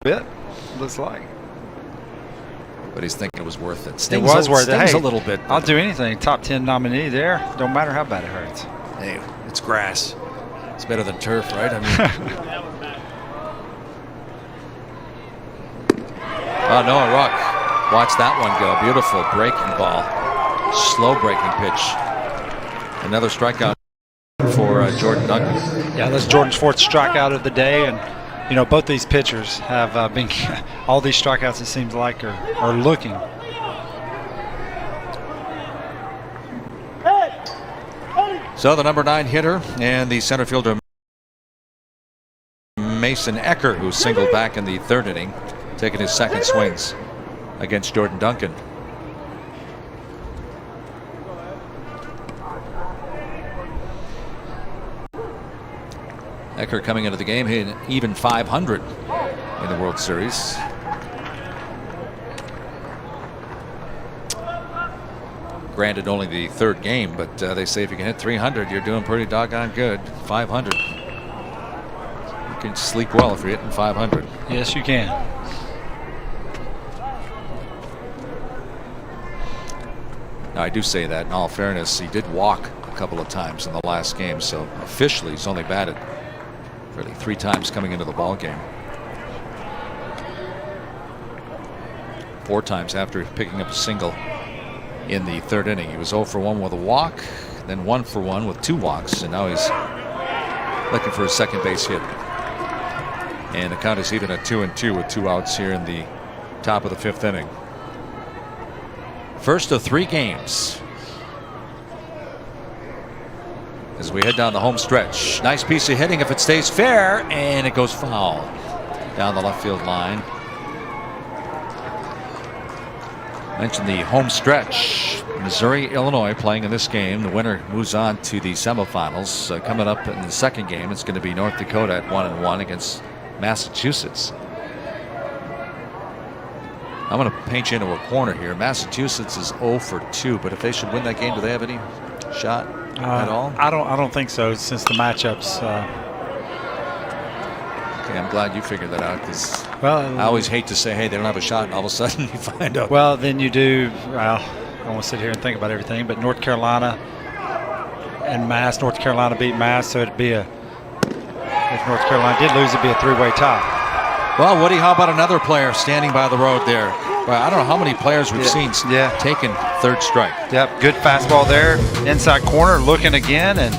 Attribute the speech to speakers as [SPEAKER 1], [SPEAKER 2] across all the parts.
[SPEAKER 1] bit, looks like.
[SPEAKER 2] But he's thinking it was worth it.
[SPEAKER 1] It was worth it. Hey,
[SPEAKER 2] a little bit.
[SPEAKER 1] I'll do anything. Top 10 nominee there. Don't matter how bad it hurts.
[SPEAKER 2] Hey, it's grass. It's better than turf, right? I mean. Oh, Noah Ruck. Watch that one go. Beautiful breaking ball. Slow breaking pitch. Another strikeout for Jordan Duncan.
[SPEAKER 1] Yeah, that's Jordan's 4th strikeout of the day. And, you know, both these pitchers have been all these strikeouts, it seems like, are looking.
[SPEAKER 2] So the number 9 hitter and the center fielder Mason Ecker, who singled back in the 3rd inning, taking his 2nd swings against Jordan Duncan. Ecker coming into the game hitting even 500 in the World Series. Granted, only the 3rd game, but they say if you can hit 300, you're doing pretty doggone good. 500. You can sleep well if you're hitting 500.
[SPEAKER 1] Yes, you can.
[SPEAKER 2] Now, I do say that in all fairness, he did walk a couple of times in the last game, so officially he's only batted really 3 times coming into the ball game. 4 times after picking up a single in the 3rd inning. He was 0 for 1 with a walk, then 1 for 1 with 2 walks, and now he's looking for a second base hit. And the count is even at 2-2 with 2 outs here in the top of the 5th inning. First of 3 games as we head down the home stretch. Nice piece of hitting if it stays fair, and it goes foul down the left field line. Mentioned the home stretch. Missouri, Illinois playing in this game. The winner moves on to the semifinals. Coming up in the 2nd game, it's going to be North Dakota at 1-1 against Massachusetts. I'm going to paint you into a corner here. Massachusetts is 0 for 2, but if they should win that game, do they have any shot at all?
[SPEAKER 1] I don't think so, since the matchups.
[SPEAKER 2] Okay, I'm glad you figured that out, because
[SPEAKER 1] well,
[SPEAKER 2] I always hate to say, hey, they don't have a shot, and all of a sudden you find out.
[SPEAKER 1] Well, then you do. Well, I won't sit here and think about everything, but North Carolina and Mass. North Carolina beat Mass, so it'd be a. If North Carolina did lose, it'd be a 3-way tie.
[SPEAKER 2] Well, Woody, how about another player standing by the road there? Well, I don't know how many players we've seen taking 3rd strike.
[SPEAKER 1] Yep, good fastball there. Inside corner, looking again, and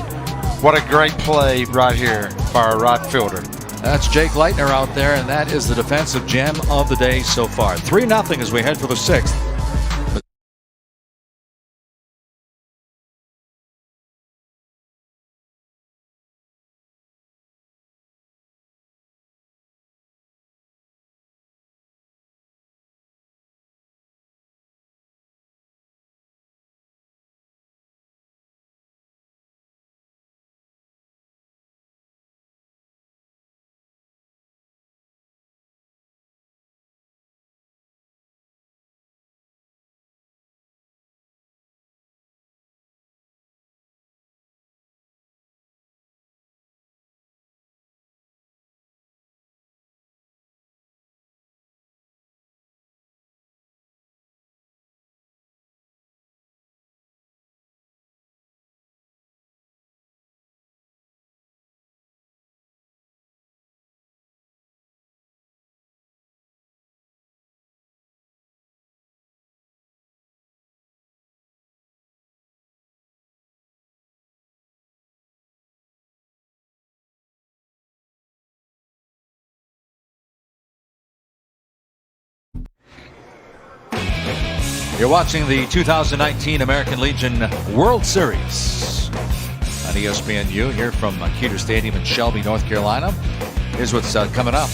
[SPEAKER 1] what a great play right here by our right fielder.
[SPEAKER 2] That's Jake Leitner out there, and that is the defensive gem of the day so far. 3-0 as we head for the 6th. You're watching the 2019 American Legion World Series on ESPNU here from Keeter Stadium in Shelby, North Carolina. Here's what's coming up.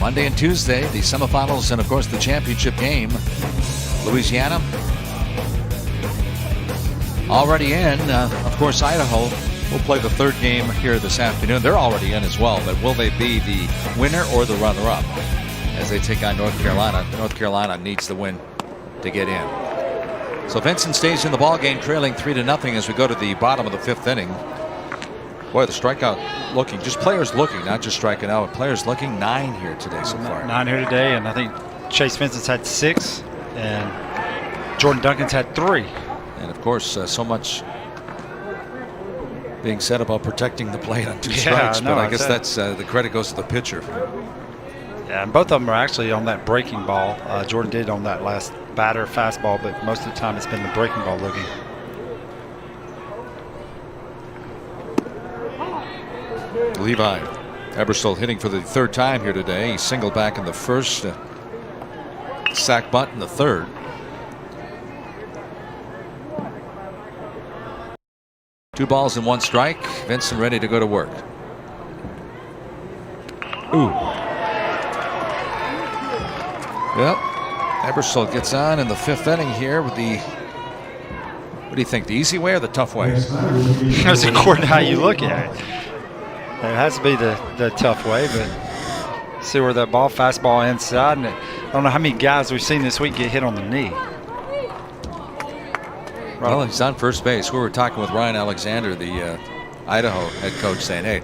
[SPEAKER 2] Monday and Tuesday, the semifinals and, of course, the championship game. Louisiana already in. Of course, Idaho will play the 3rd game here this afternoon. They're already in as well, but will they be the winner or the runner-up as they take on North Carolina? North Carolina needs the win to get in. So Vincent stays in the ball game, trailing 3-0 as we go to the bottom of the 5th inning. Boy, the strikeout looking, just players looking, not just striking out. Players looking, 9 here today so far.
[SPEAKER 1] 9 here today, and I think Chase Vincent's had 6, and Jordan Duncan's had 3.
[SPEAKER 2] And of course, so much being said about protecting the plate on 2 strikes, but I guess that's the credit goes to the pitcher.
[SPEAKER 1] Yeah, and both of them are actually on that breaking ball. Jordan did on that last batter fastball, but most of the time it's been the breaking ball looking.
[SPEAKER 2] Levi Ebersol hitting for the 3rd time here today. He singled back in the 1st, sack bunt in the 3rd. Two balls and 1 strike. Vincent ready to go to work. Ooh. Yep. Ebersol gets on in the 5th inning here with the, what do you think, the easy way or the tough way?
[SPEAKER 1] That's according to how you look at it. It has to be the tough way, but see where that ball, fastball inside, and I don't know how many guys we've seen this week get hit on the knee.
[SPEAKER 2] Well, he's on first base. We were talking with Ryan Alexander, the Idaho head coach, saying, hey,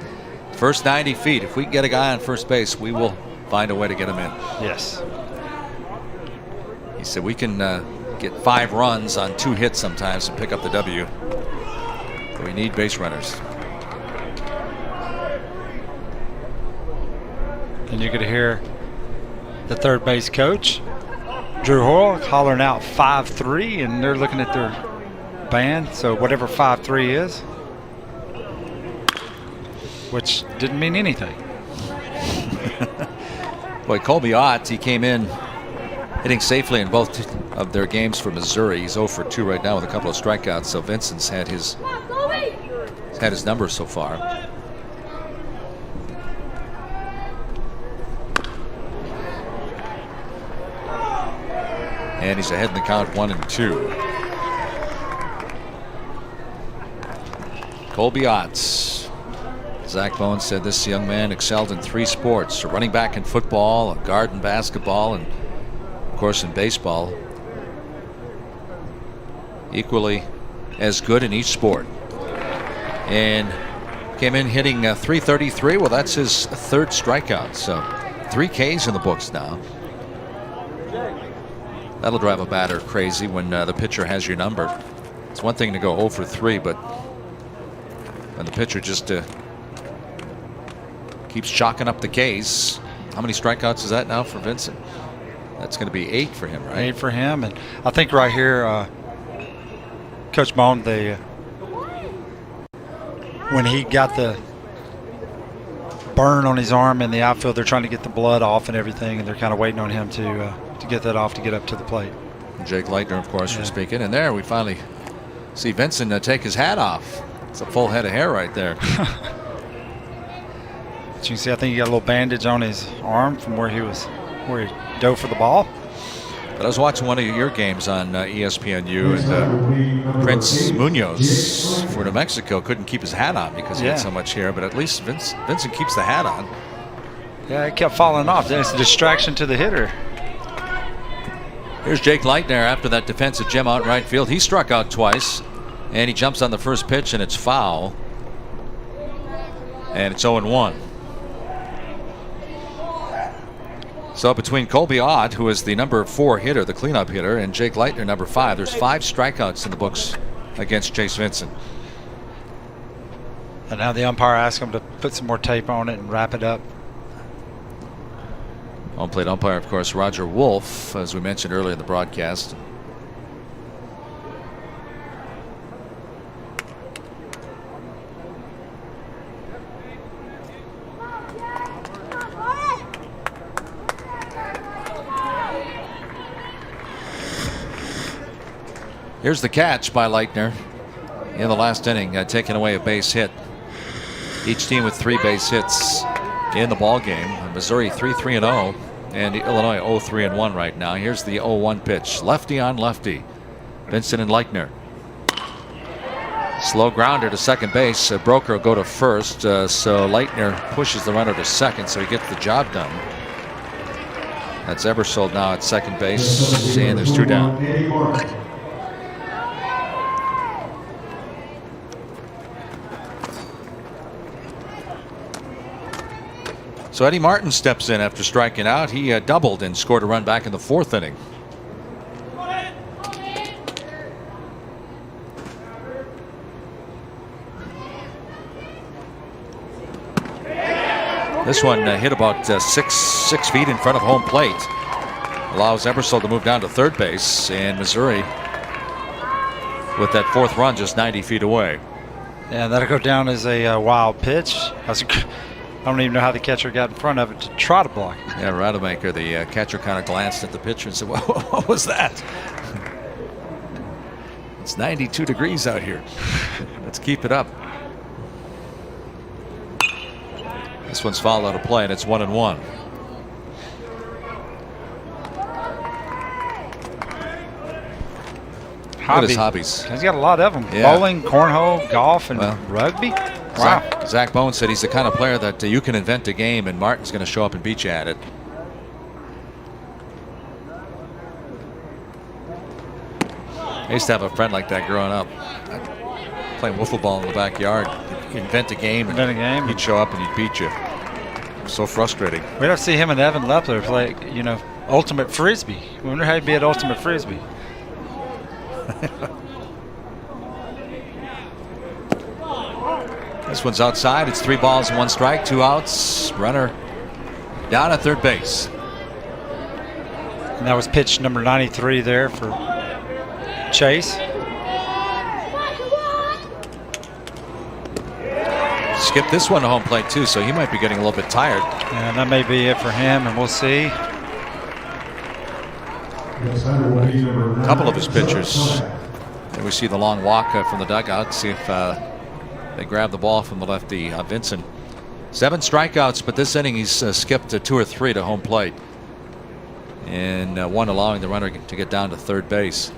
[SPEAKER 2] first 90 feet, if we can get a guy on first base, we will find a way to get him in.
[SPEAKER 1] Yes.
[SPEAKER 2] He said we can get 5 runs on 2 hits sometimes and pick up the W. But we need base runners.
[SPEAKER 1] And you could hear the third base coach, Drew Hoyle, hollering out 5-3, and they're looking at their band. So whatever 5-3 is, which didn't mean anything.
[SPEAKER 2] Boy, Colby Ott, he came in hitting safely in both of their games for Missouri. He's 0 for 2 right now with a couple of strikeouts. So Vincent's had his number so far. And he's ahead in the count 1-2. Colby Ott. Zach Bowen said this young man excelled in 3 sports: a running back in football, a guard in basketball, and of course in baseball. Equally as good in each sport. And came in hitting .333. Well, that's his 3rd strikeout. So 3 Ks in the books now. That'll drive a batter crazy when the pitcher has your number. It's one thing to go 0 for 3, but when the pitcher just keeps chalking up the Ks. How many strikeouts is that now for Vincent? That's going to be 8 for him, right?
[SPEAKER 1] 8 for him. And I think right here, Coach Bone, when he got the burn on his arm in the outfield, they're trying to get the blood off and everything, and they're kind of waiting on him to get that off to get up to the plate.
[SPEAKER 2] Jake Leitner, of course, for speaking. And there we finally see Vincent take his hat off. It's a full head of hair right there.
[SPEAKER 1] But you can see, I think he got a little bandage on his arm from where he dove for the ball.
[SPEAKER 2] But I was watching one of your games on ESPNU, and Prince Munoz for New Mexico couldn't keep his hat on because he had so much hair. But at least Vincent keeps the hat on.
[SPEAKER 1] Yeah, it kept falling off. It's a distraction to the hitter.
[SPEAKER 2] Here's Jake Leitner after that defensive gem out in right field. He struck out twice, and he jumps on the first pitch, and it's foul. And it's 0-1. So between Colby Ott, who is the number 4 hitter, the cleanup hitter, and Jake Leitner, number 5, there's 5 strikeouts in the books against Chase Vincent.
[SPEAKER 1] And now the umpire asked him to put some more tape on it and wrap it up.
[SPEAKER 2] On-plate umpire, of course, Roger Wolf, as we mentioned earlier in the broadcast. Here's the catch by Leitner in the last inning, taking away a base hit. Each team with 3 base hits in the ball game. Missouri 3-3-0, and Illinois 0-3-1 right now. Here's the 0-1 pitch, lefty on lefty. Vincent and Leitner. Slow grounder to second base. Broker will go to first, so Leitner pushes the runner to second, so he gets the job done. That's Ebersol now at second base, and there's 2 down. So Eddie Martin steps in after striking out. He doubled and scored a run back in the 4th inning. This one hit about six feet in front of home plate. Allows Ebersol to move down to third base, and Missouri with that 4th run just 90 feet away.
[SPEAKER 1] Yeah, that'll go down as a wild pitch. I don't even know how the catcher got in front of it to try to block it.
[SPEAKER 2] Yeah, Rademacher, the catcher, kind of glanced at the pitcher and said, what was that? It's 92 degrees out here. Let's keep it up. This one's fouled out of play, and it's 1-1. Look at his hobbies.
[SPEAKER 1] He's got a lot of them.
[SPEAKER 2] Yeah.
[SPEAKER 1] Bowling, cornhole, golf, and rugby. Wow.
[SPEAKER 2] Zach Bone said he's the kind of player that you can invent a game and Martin's going to show up and beat you at it. I used to have a friend like that growing up. Playing wiffle ball in the backyard. You'd invent a game and he'd show up and he'd beat you. It was so frustrating.
[SPEAKER 1] We'd have to see him and Evan Lepler play, ultimate frisbee. I wonder how he'd be at ultimate frisbee.
[SPEAKER 2] This one's outside. It's 3 balls and 1 strike, 2 outs. Runner down at third base.
[SPEAKER 1] And that was pitch number 93 there for Chase.
[SPEAKER 2] Skipped this one to home plate too, so he might be getting a little bit tired.
[SPEAKER 1] And that may be it for him, and we'll see.
[SPEAKER 2] A couple of his pitchers. And we see the long walk from the dugout. See if they grab the ball from the lefty, Vincent. 7 strikeouts, but this inning he's skipped 2 or 3 to home plate. And 1 allowing the runner to get down to third base.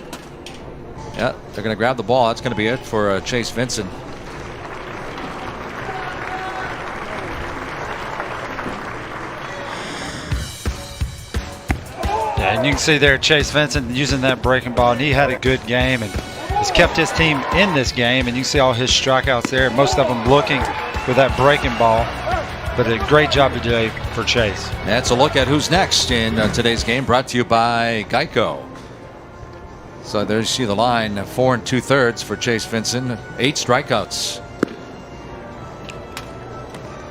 [SPEAKER 2] Yeah, they're going to grab the ball. That's going to be it for Chase Vincent.
[SPEAKER 1] Yeah, and you can see there Chase Vincent using that breaking ball, and he had a good game and has kept his team in this game. And you can see all his strikeouts there, most of them looking with that breaking ball. But a great job today for Chase.
[SPEAKER 2] That's a look at who's next in today's game, brought to you by Geico. So there you see the line, 4 2/3 for Chase Vincent, 8 strikeouts.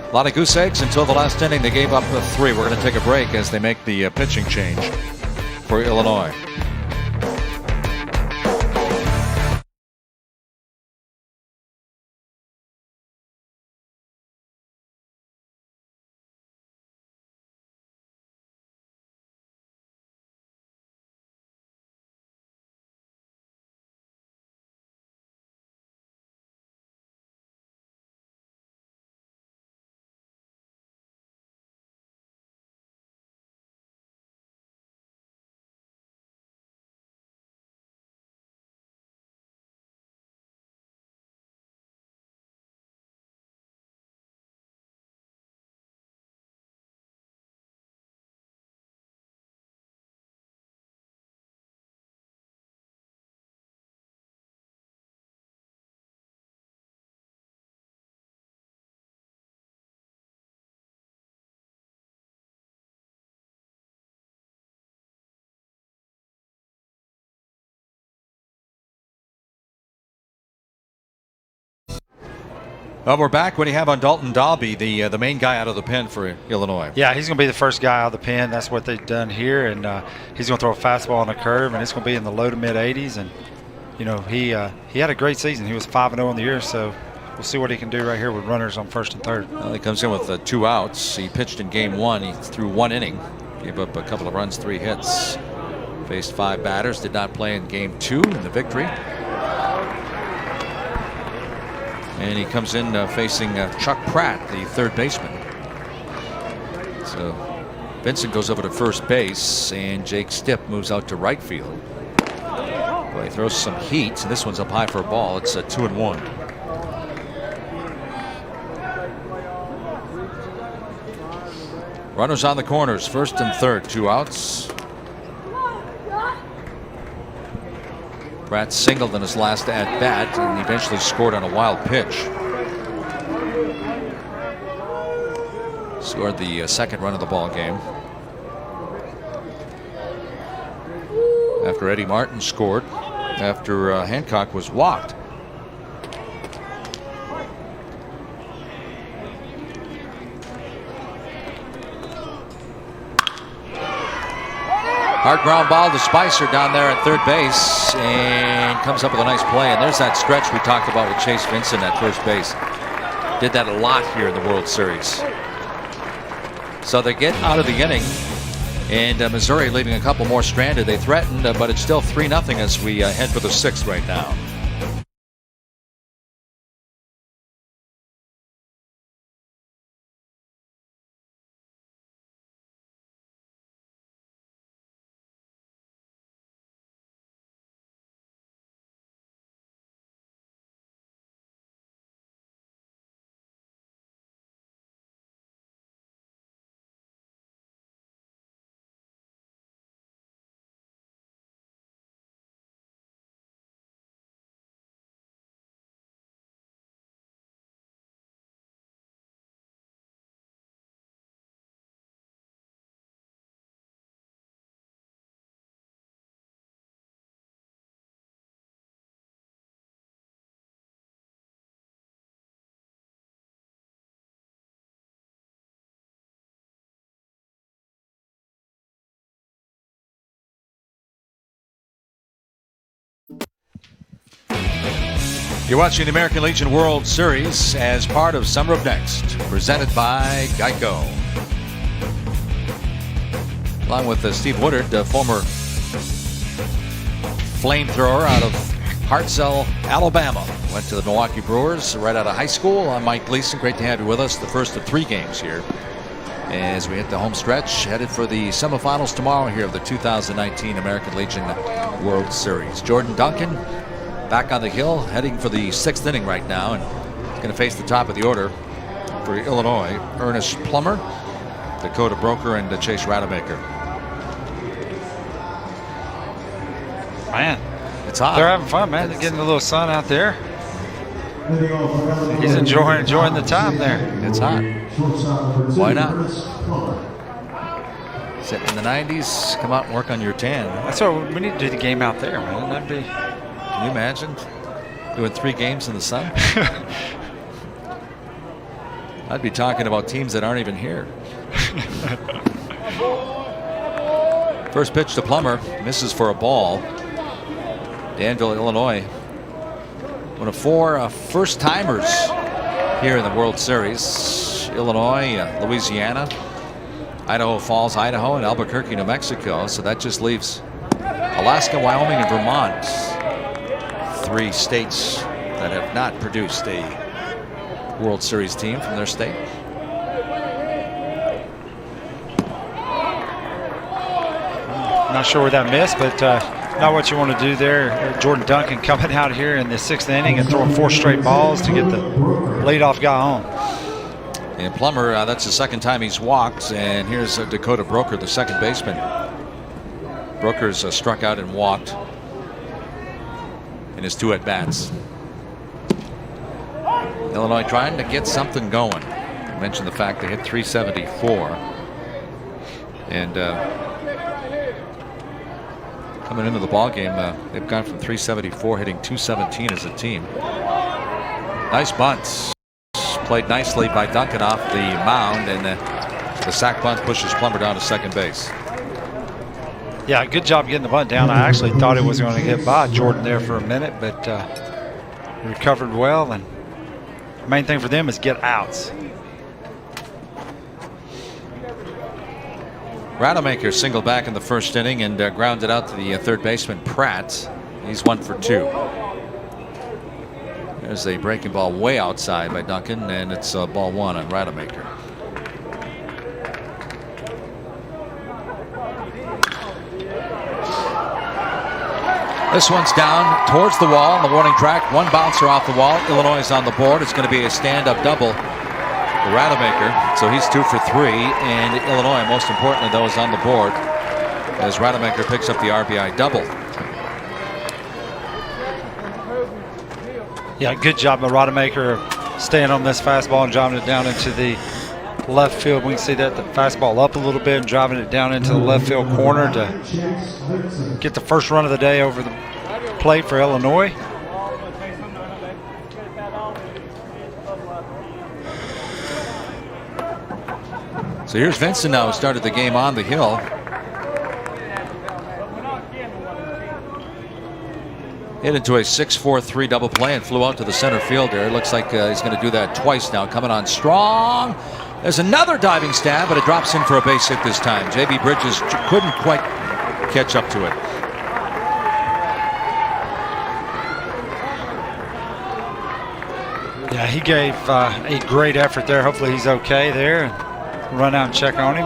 [SPEAKER 2] A lot of goose eggs until the last inning. They gave up 3. We're going to take a break as they make the pitching change for Illinois. Well, we're back. What do you have on Dalton Dalby, the main guy out of the pen for Illinois?
[SPEAKER 1] Yeah, he's going to be the first guy out of the pen. That's what they've done here, and he's going to throw a fastball on a curve, and it's going to be in the low to mid 80s. And he had a great season. He was 5-0 in the year, so we'll see what he can do right here with runners on first and third.
[SPEAKER 2] Well, he comes in with 2 outs. He pitched in game 1. He threw 1 inning, gave up a couple of runs, 3 hits, faced 5 batters. Did not play in game 2 in the victory. And he comes in facing Chuck Pratt, the third baseman. So Vincent goes over to first base, and Jake Stipp moves out to right field. Well, he throws some heat, and this one's up high for a ball. It's a 2-1. Runners on the corners, first and third, 2 outs. Pratt singled in his last at bat and eventually scored on a wild pitch. So scored the second run of the ball game after Eddie Martin scored after Hancock was walked. Hard ground ball to Spicer down there at third base, and comes up with a nice play. And there's that stretch we talked about with Chase Vincent at first base. Did that a lot here in the World Series. So they get out of the inning, and Missouri leaving a couple more stranded. They threatened, but it's still 3-0 as we head for the sixth right now. You're watching the American Legion World Series as part of Summer of Next, presented by Geico. Along with Steve Woodard, the former flamethrower out of Hartselle, Alabama. Went to the Milwaukee Brewers right out of high school. I'm Mike Gleason. Great to have you with us. The first of 3 games here as we hit the home stretch, headed for the semifinals tomorrow here of the 2019 American Legion World Series. Jordan Duncan back on the hill, heading for the 6th inning right now, and going to face the top of the order for Illinois. Ernest Plummer, Dakota Broker, and Chase Rademacher.
[SPEAKER 1] Man,
[SPEAKER 2] it's hot.
[SPEAKER 1] They're having fun, man. They're getting a little sun out there. He's enjoying the time there.
[SPEAKER 2] It's hot. Why not? Sit in the 90s, come out and work on your tan.
[SPEAKER 1] That's what we need to do, the game out there, man. That'd be.
[SPEAKER 2] Can you imagine doing 3 games in the sun? I'd be talking about teams that aren't even here. First pitch to Plummer, misses for a ball. Danville, Illinois. One of 4 first-timers here in the World Series. Illinois, Louisiana, Idaho Falls, Idaho, and Albuquerque, New Mexico. So that just leaves Alaska, Wyoming, and Vermont. 3 states that have not produced a World Series team from their state.
[SPEAKER 1] Not sure where that missed, but not what you want to do there. Jordan Duncan coming out here in the 6th inning and throwing 4 straight balls to get the leadoff guy home.
[SPEAKER 2] And Plummer, that's the 2nd time he's walked, and here's Dakota Broker, the second baseman. Broker's struck out and walked in his 2 at-bats. Illinois trying to get something going. I mentioned the fact they hit 374. And coming into the ball game, they've gone from 374 hitting 217 as a team. Nice bunts. Played nicely by Duncan off the mound, and the sac bunt pushes Plummer down to second base.
[SPEAKER 1] Yeah, good job getting the bunt down. I actually thought it was going to get by Jordan there for a minute, but recovered well. And the main thing for them is get outs.
[SPEAKER 2] Rademacher singled back in the 1st inning and grounded out to the 3rd baseman Pratt. He's 1 for 2. There's a breaking ball way outside by Duncan, and it's ball 1 on Rademacher. This one's down towards the wall on the warning track. 1 bouncer off the wall. Illinois is on the board. It's going to be a stand-up double for Rademacher. So he's 2 for 3. And Illinois, most importantly, though, is on the board as Rademacher picks up the RBI double.
[SPEAKER 1] Yeah, good job by Rademacher staying on this fastball and driving it down into the left field. We can see that the fastball up a little bit and driving it down into the left field corner to get the first run of the day over the plate for Illinois.
[SPEAKER 2] So here's Vincent now, who started the game on the hill. Hit into a 6-4-3 double play and flew out to the center fielder. It looks like he's going to do that twice now. Coming on strong. There's another diving stab, but it drops in for a base hit this time. J.B. Bridges couldn't quite catch up to it.
[SPEAKER 1] Yeah, he gave a great effort there. Hopefully he's okay there. And run out and check on him.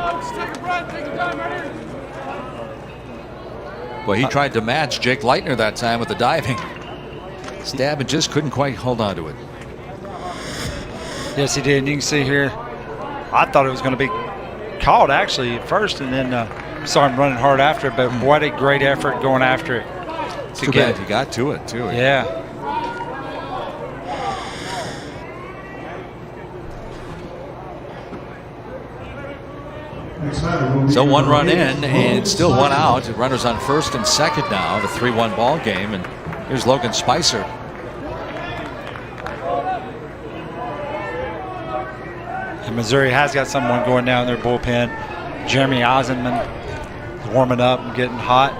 [SPEAKER 2] Well, he tried to match Jake Leitner that time with the diving stab and just couldn't quite hold on to it.
[SPEAKER 1] Yes, he did. And you can see here, I thought it was going to be called actually at first, and then saw him running hard after it. But what a great effort going after it.
[SPEAKER 2] Too bad he got to it too.
[SPEAKER 1] Yeah.
[SPEAKER 2] So 1 run in and still 1 out. Runners on first and second now. The 3-1 ball game. And here's Logan Spicer.
[SPEAKER 1] And Missouri has got someone going down their bullpen. Jeremy Eisenman is warming up and getting hot.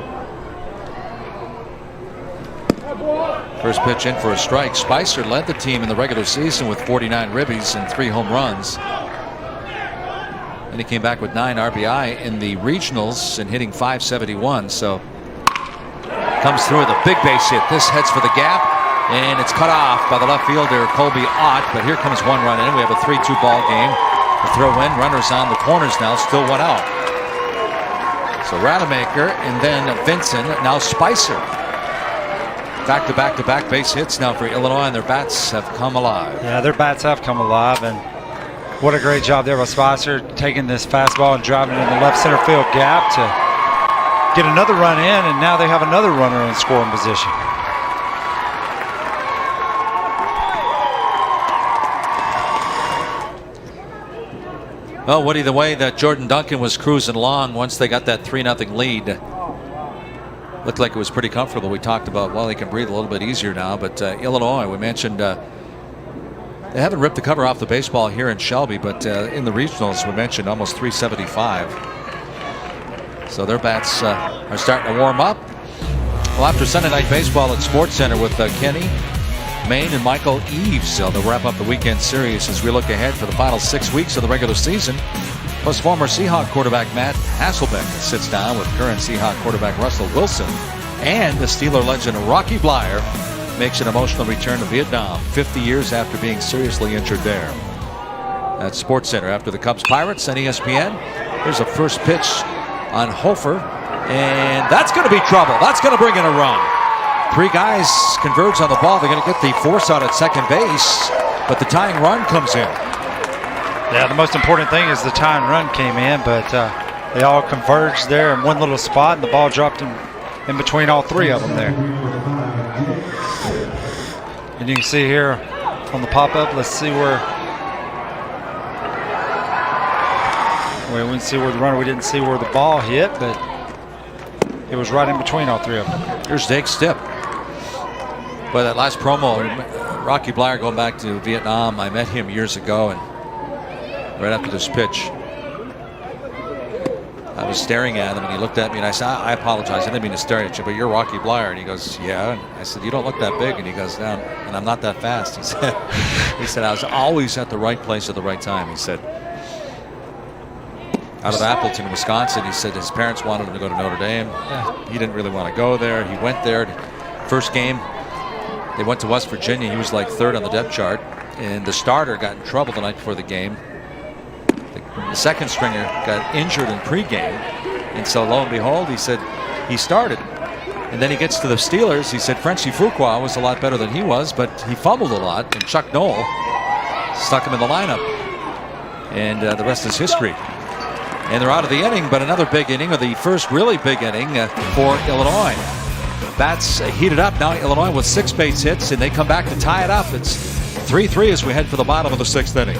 [SPEAKER 2] First pitch in for a strike. Spicer led the team in the regular season with 49 ribbies and 3 home runs. And he came back with 9 RBI in the regionals and hitting .571. So comes through with a big base hit. This heads for the gap, and it's cut off by the left fielder Colby Ott. But here comes 1 run in. We have a 3-2 ball game. The throw in, runners on the corners now, still 1 out. So Rademacher and then Vincent, now Spicer. Back-to-back-to-back base hits now for Illinois, and their bats have come alive.
[SPEAKER 1] Yeah, their bats have come alive, and what a great job there by Spicer, taking this fastball and driving it in the left center field gap to get another run in, and now they have another runner in scoring position.
[SPEAKER 2] Well, Woody, the way that Jordan Duncan was cruising along once they got that 3-0 lead, looked like it was pretty comfortable. We talked about, well, they can breathe a little bit easier now, but Illinois, we mentioned they haven't ripped the cover off the baseball here in Shelby, but in the regionals, we mentioned almost 375. So their bats are starting to warm up. Well, after Sunday Night Baseball at Sports Center with Kenny Mayne and Michael Eaves, they'll wrap up the weekend series as we look ahead for the final 6 weeks of the regular season. Plus, former Seahawk quarterback Matt Hasselbeck sits down with current Seahawk quarterback Russell Wilson, and the Steeler legend Rocky Bleier makes an emotional return to Vietnam 50 years after being seriously injured there. At Sports Center after the Cubs Pirates on ESPN. Here's a first pitch on Hofer, and that's going to be trouble. That's going to bring in a run. 3 guys converge on the ball. They're going to get the force out at second base, but the tying run comes in.
[SPEAKER 1] Yeah, the most important thing is the tying run came in, but they all converged there in one little spot, and the ball dropped in between all 3 of them there. And you can see here on the pop-up, let's see where we didn't see where the runner, we didn't see where the ball hit, but it was right in between all 3 of them.
[SPEAKER 2] Here's Dake Stipp. Boy, that last promo, Rocky Bleier going back to Vietnam, I met him years ago, and right after this pitch, I was staring at him, and he looked at me, and I said, I apologize, I didn't mean to stare at you, but you're Rocky Bleier. And he goes, yeah. And I said, you don't look that big. And he goes, no, and I'm not that fast. He said, I was always at the right place at the right time. He said, out of Appleton, Wisconsin, he said his parents wanted him to go to Notre Dame. He didn't really want to go there. He went there. First game, they went to West Virginia. He was like 3rd on the depth chart, and the starter got in trouble the night before the game. The second stringer got injured in pregame, and so lo and behold, he said he started. And then he gets to the Steelers. He said Frenchie Fuqua was a lot better than he was, but he fumbled a lot, and Chuck Noll stuck him in the lineup. And the rest is history. And they're out of the inning, but another big inning, or the first really big inning for Illinois. Bats heated up now. Illinois with 6 base hits, and they come back to tie it up. It's 3-3 as we head for the bottom of the 6th inning.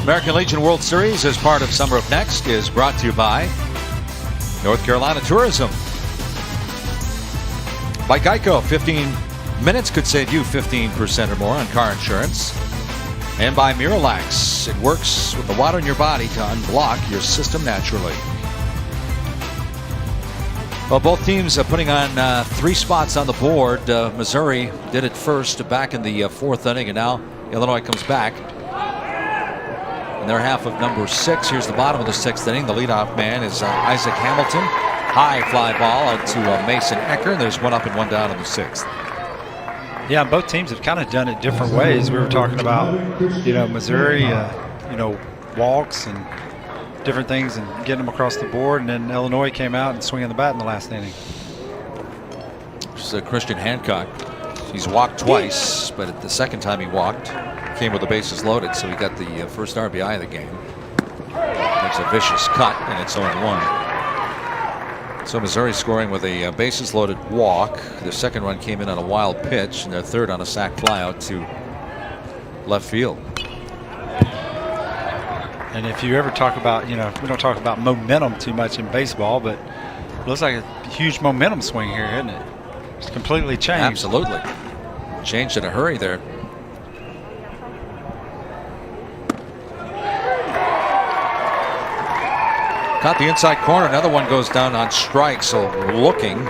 [SPEAKER 2] American Legion World Series, as part of Summer of Next, is brought to you by North Carolina Tourism. By Geico, 15 minutes could save you 15% or more on car insurance. And by Miralax, it works with the water in your body to unblock your system naturally. Well, both teams are putting on 3 spots on the board. Missouri did it first back in the 4th inning, and now Illinois comes back. In their half of number 6, here's the bottom of the 6th inning. The leadoff man is Isaac Hamilton. High fly ball out to Mason Ecker. There's 1 up and 1 down in the 6th.
[SPEAKER 1] Yeah, both teams have kind of done it different ways. We were talking about, Missouri, walks and different things and getting them across the board, and then Illinois came out and swinging the bat in the last inning.
[SPEAKER 2] This is Christian Hancock. He's walked twice, but at the second time he walked, came with the bases loaded, so he got the first RBI of the game. Makes a vicious cut, and it's 0-1. So Missouri scoring with a bases loaded walk. Their second run came in on a wild pitch, and their third on a sac fly out to left field.
[SPEAKER 1] And if you ever talk about, we don't talk about momentum too much in baseball, but it looks like a huge momentum swing here, isn't it? It's completely changed.
[SPEAKER 2] Absolutely. Changed in a hurry there. Caught the inside corner. Another one goes down on strike, so looking.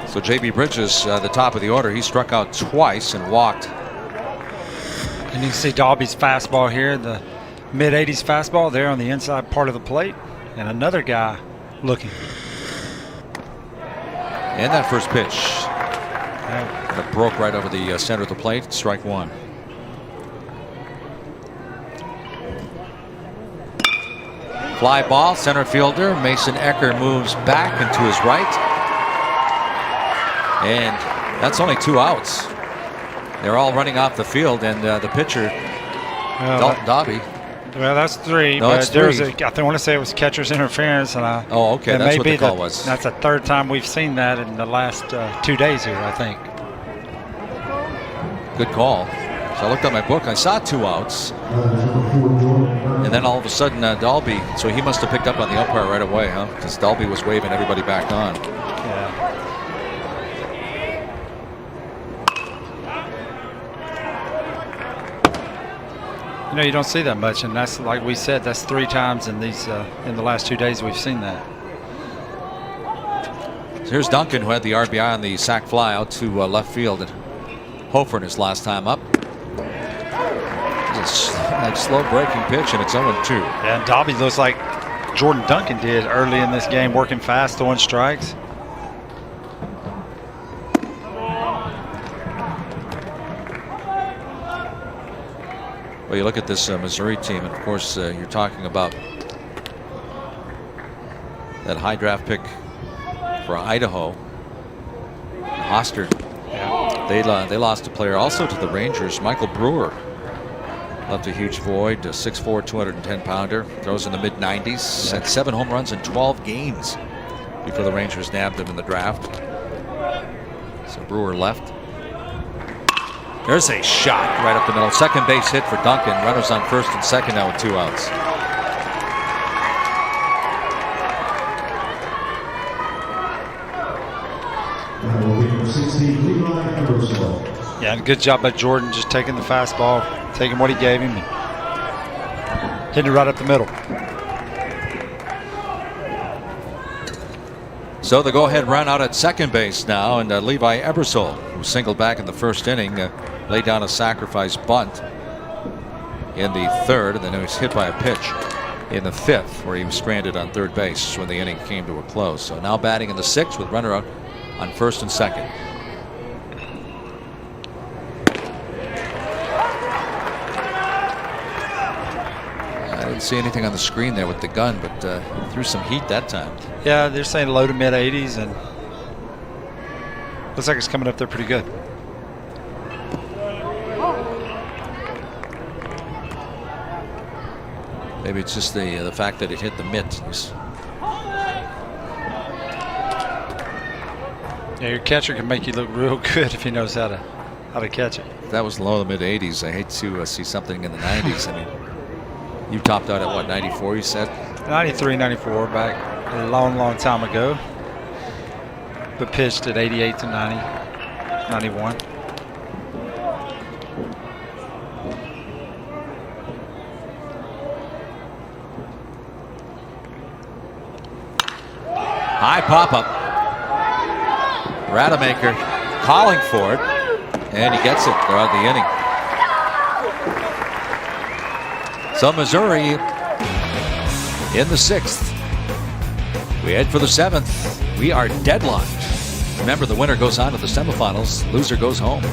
[SPEAKER 2] So J.B. Bridges, the top of the order, he struck out twice and walked.
[SPEAKER 1] And you can see Dalby's fastball here, the mid-80s fastball there on the inside part of the plate, and another guy looking.
[SPEAKER 2] And that first pitch that broke right over the center of the plate. Strike 1. Fly ball, center fielder Mason Ecker moves back and to his right, and that's only 2 outs. They're all running off the field, and the pitcher, Dobby.
[SPEAKER 1] Well, that's 3.
[SPEAKER 2] No,
[SPEAKER 1] but
[SPEAKER 2] it's 3.
[SPEAKER 1] I want to say it was catcher's interference, and
[SPEAKER 2] oh, okay, that's what the call was.
[SPEAKER 1] That's the 3rd time we've seen that in the last 2 days here, I think.
[SPEAKER 2] Good call. So I looked at my book. I saw 2 outs, and then all of a sudden Dalby. So he must have picked up on the umpire right away, huh? Because Dalby was waving everybody back on.
[SPEAKER 1] Yeah. You don't see that much, and that's like we said. That's 3 times in these in the last 2 days we've seen that.
[SPEAKER 2] So here's Duncan, who had the RBI on the sac fly out to left field, and Hofer in his last time up. It's a slow breaking pitch, and it's 0-2.
[SPEAKER 1] Yeah, and Dobby looks like Jordan Duncan did early in this game, working fast, throwing strikes.
[SPEAKER 2] Well, you look at this Missouri team, and of course you're talking about that high draft pick for Idaho, Hostert.
[SPEAKER 1] Yeah.
[SPEAKER 2] They lost a player also to the Rangers, Michael Brewer. Left a huge void, a 6'4", 210-pounder, throws in the mid-90s, had 7 home runs in 12 games before the Rangers nabbed him in the draft. So Brewer left. There's a shot right up the middle. Second base hit for Duncan. Runners on first and second now with 2 outs.
[SPEAKER 1] Yeah, and good job by Jordan, just taking the fastball, taking what he gave him, and hitting it right up the middle.
[SPEAKER 2] So the go-ahead run out at second base now, and Levi Ebersol, who singled back in the first inning, laid down a sacrifice bunt in the 3rd, and then he was hit by a pitch in the 5th, where he was stranded on third base when the inning came to a close. So now batting in the 6th with runner out on first and second. I didn't see anything on the screen there with the gun, but threw some heat that time.
[SPEAKER 1] Yeah, they're saying low to mid 80s, and looks like it's coming up there pretty good.
[SPEAKER 2] Maybe it's just the fact that it hit the mitt.
[SPEAKER 1] Yeah, your catcher can make you look real good if he knows how to how to catch it.
[SPEAKER 2] That was low in the mid 80s. I hate to see something in the 90s. I mean, you topped out at what, 94? You said
[SPEAKER 1] 93, 94, back a long, long time ago. But pitched at 88 to 90, 91.
[SPEAKER 2] High pop-up. Rademacher calling for it, and he gets it throughout the inning. So Missouri in the 6th. We head for the 7th. We are deadlocked. Remember, the winner goes on to the semifinals. Loser goes home.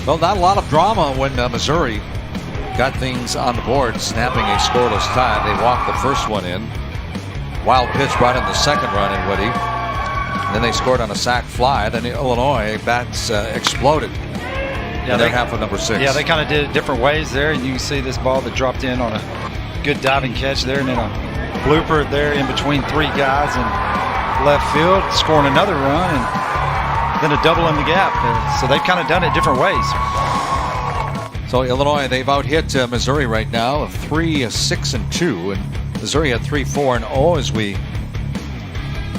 [SPEAKER 2] Well, not a lot of drama when Missouri got things on the board, snapping a scoreless tie. They walked the first one in. Wild pitch brought in the second run in Woody. Then they scored on a sac fly. Then Illinois bats exploded. Yeah, they're half of number 6.
[SPEAKER 1] Yeah, they kind of did it different ways there. And you can see this ball that dropped in on a good diving catch there, and then a blooper there in between 3 guys in left field, scoring another run, and then a double in the gap. So they've kind of done it different ways.
[SPEAKER 2] So Illinois, they've out-hit Missouri right now, 3-6-2, and Missouri had 3-4-0 as we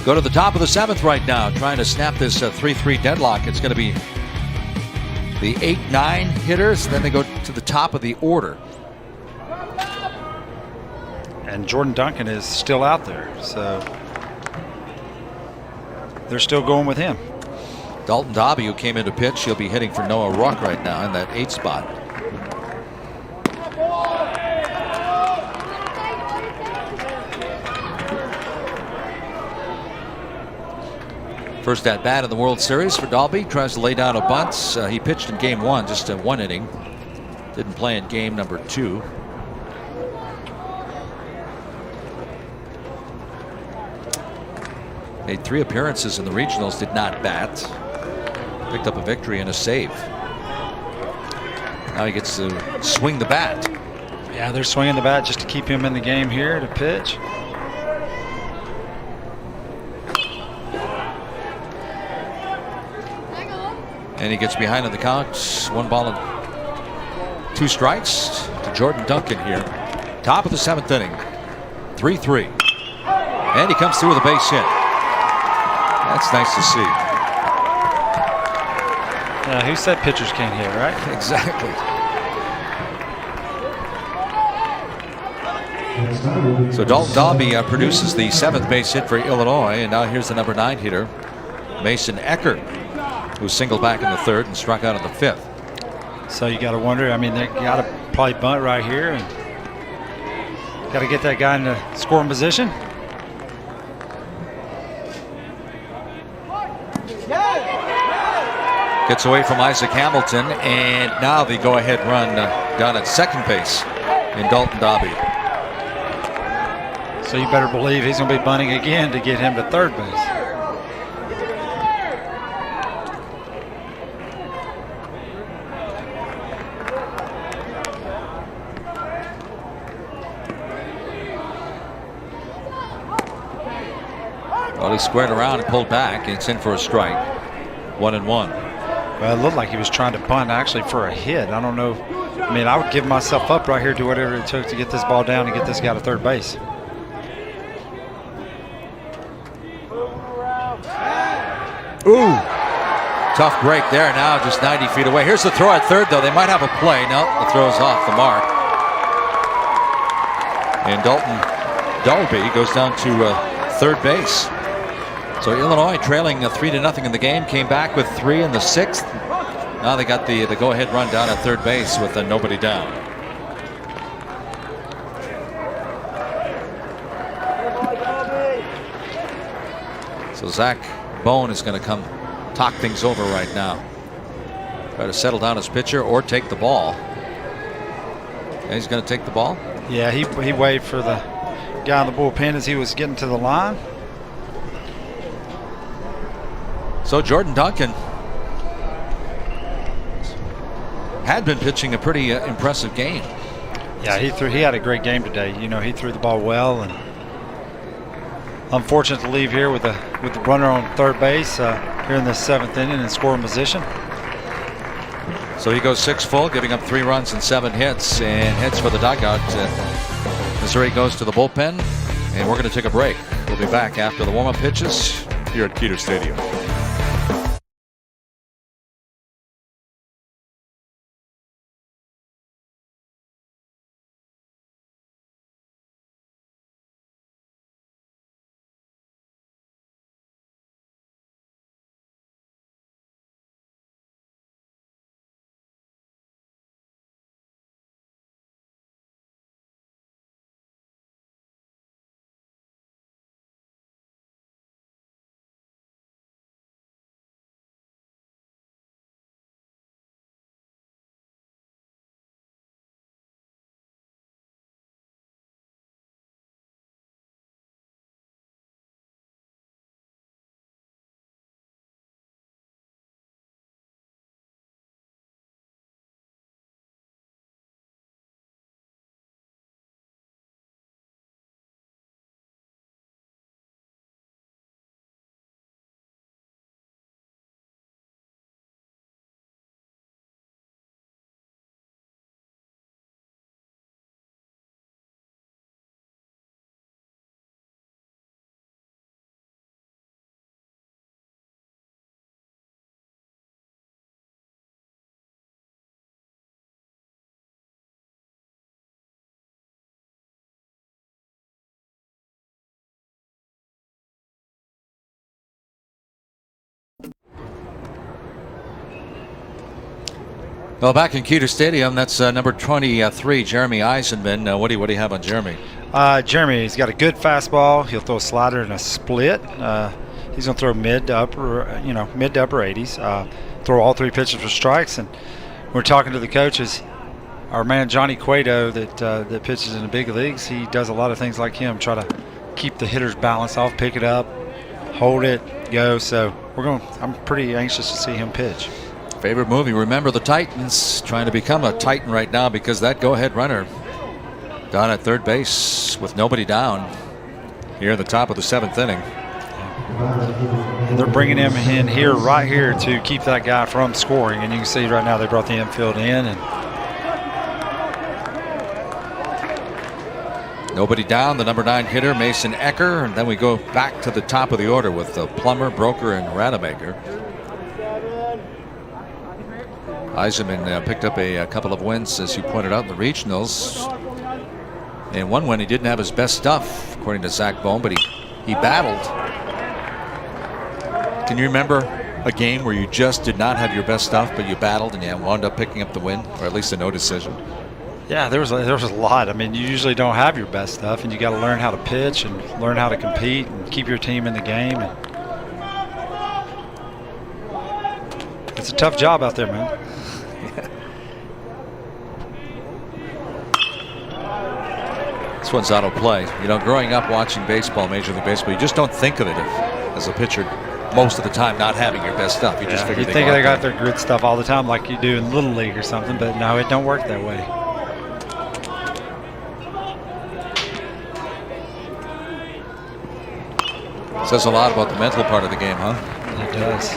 [SPEAKER 2] go to the top of the 7th right now, trying to snap this 3-3 deadlock. It's going to be the 8-9 hitters, then they go to the top of the order.
[SPEAKER 1] And Jordan Duncan is still out there, so they're still going with him.
[SPEAKER 2] Dalton Dobby, who came into pitch, he'll be hitting for Noah Ruck right now in that 8th spot. First at bat in the World Series for Dalby. Tries to lay down a bunt. He pitched in game 1, just 1 inning. Didn't play in game number 2. Made 3 appearances in the regionals, did not bat. Picked up a victory and a save. Now he gets to swing the bat.
[SPEAKER 1] Yeah, they're swinging the bat just to keep him in the game here to pitch.
[SPEAKER 2] And he gets behind on the count. 1 ball and 2 strikes to Jordan Duncan here. Top of the 7th inning. 3-3. And he comes through with a base hit. That's nice to see.
[SPEAKER 1] Who said pitchers can't hit, right?
[SPEAKER 2] Exactly. So Dalton Dobby produces the 7th base hit for Illinois, and now here's the number 9 hitter, Mason Eckert, who singled back in the 3rd and struck out in the 5th.
[SPEAKER 1] So you got to wonder, I mean, they got to probably bunt right here and got to get that guy in the scoring position.
[SPEAKER 2] Gets away from Isaac Hamilton, and now the go-ahead run down at second base in Dalton Dobby.
[SPEAKER 1] So you better believe he's going to be bunting again to get him to third base.
[SPEAKER 2] Well, he squared around and pulled back. It's in for a strike. 1-1.
[SPEAKER 1] Well, it looked like he was trying to bunt actually for a hit. I don't know. I mean, I would give myself up right here, do whatever it took to get this ball down and get this guy to third base.
[SPEAKER 2] Ooh. Tough break there. Now just 90 feet away. Here's the throw at third, though. They might have a play. No, the throw's off the mark. And Dalton Dalby goes down to third base. So Illinois trailing 3-0 in the game, came back with 3 in the 6th. Now they got the go-ahead run down at third base with nobody down. So Zach Bone is going to come talk things over right now. Try to settle down his pitcher or take the ball. And he's going to take the ball.
[SPEAKER 1] Yeah, he waited for the guy in the bullpen as he was getting to the line.
[SPEAKER 2] So Jordan Duncan had been pitching a pretty impressive game.
[SPEAKER 1] Yeah, he had a great game today. You know, he threw the ball well, and unfortunate to leave here with the runner on third base here in the 7th inning in scoring position.
[SPEAKER 2] So he goes 6 full, giving up 3 runs and 7 hits, and heads for the dugout. Missouri goes to the bullpen, and we're going to take a break. We'll be back after the warm-up pitches here at Keeter Stadium. Well, back in Keeter Stadium, that's number 23, Jeremy Eisenman. What do you have on Jeremy?
[SPEAKER 1] Jeremy's got a good fastball. He'll throw a slider and a split. He's going to throw mid to upper 80s. Throw all 3 pitches for strikes. And we're talking to the coaches. Our man Johnny Cueto that pitches in the big leagues, he does a lot of things like him. Try to keep the hitter's balance off, pick it up, hold it, go. So I'm pretty anxious to see him pitch.
[SPEAKER 2] Favorite movie, Remember the Titans, trying to become a Titan right now because that go-ahead runner down at third base with nobody down here at the top of the 7th inning.
[SPEAKER 1] They're bringing him in here, right here, to keep that guy from scoring. And you can see right now they brought the infield in. And
[SPEAKER 2] nobody down, the number 9 hitter, Mason Ecker. And then we go back to the top of the order with Plummer, Broker, and Rademacher. Eisenman picked up a couple of wins, as you pointed out, in the regionals. And one win, he didn't have his best stuff, according to Zach Bone, but he battled. Can you remember a game where you just did not have your best stuff, but you battled and you wound up picking up the win, or at least a no decision?
[SPEAKER 1] Yeah, there was a lot. I mean, you usually don't have your best stuff, and you got to learn how to pitch and learn how to compete and keep your team in the game. And it's a tough job out there, man.
[SPEAKER 2] This one's auto play. You know, growing up watching baseball, Major League Baseball, you just don't think of it as a pitcher most of the time not having your best stuff. You just figure
[SPEAKER 1] you think they got their good stuff all the time like you do in Little League or something, but no, it don't work that way.
[SPEAKER 2] Says a lot about the mental part of the game, huh?
[SPEAKER 1] It does.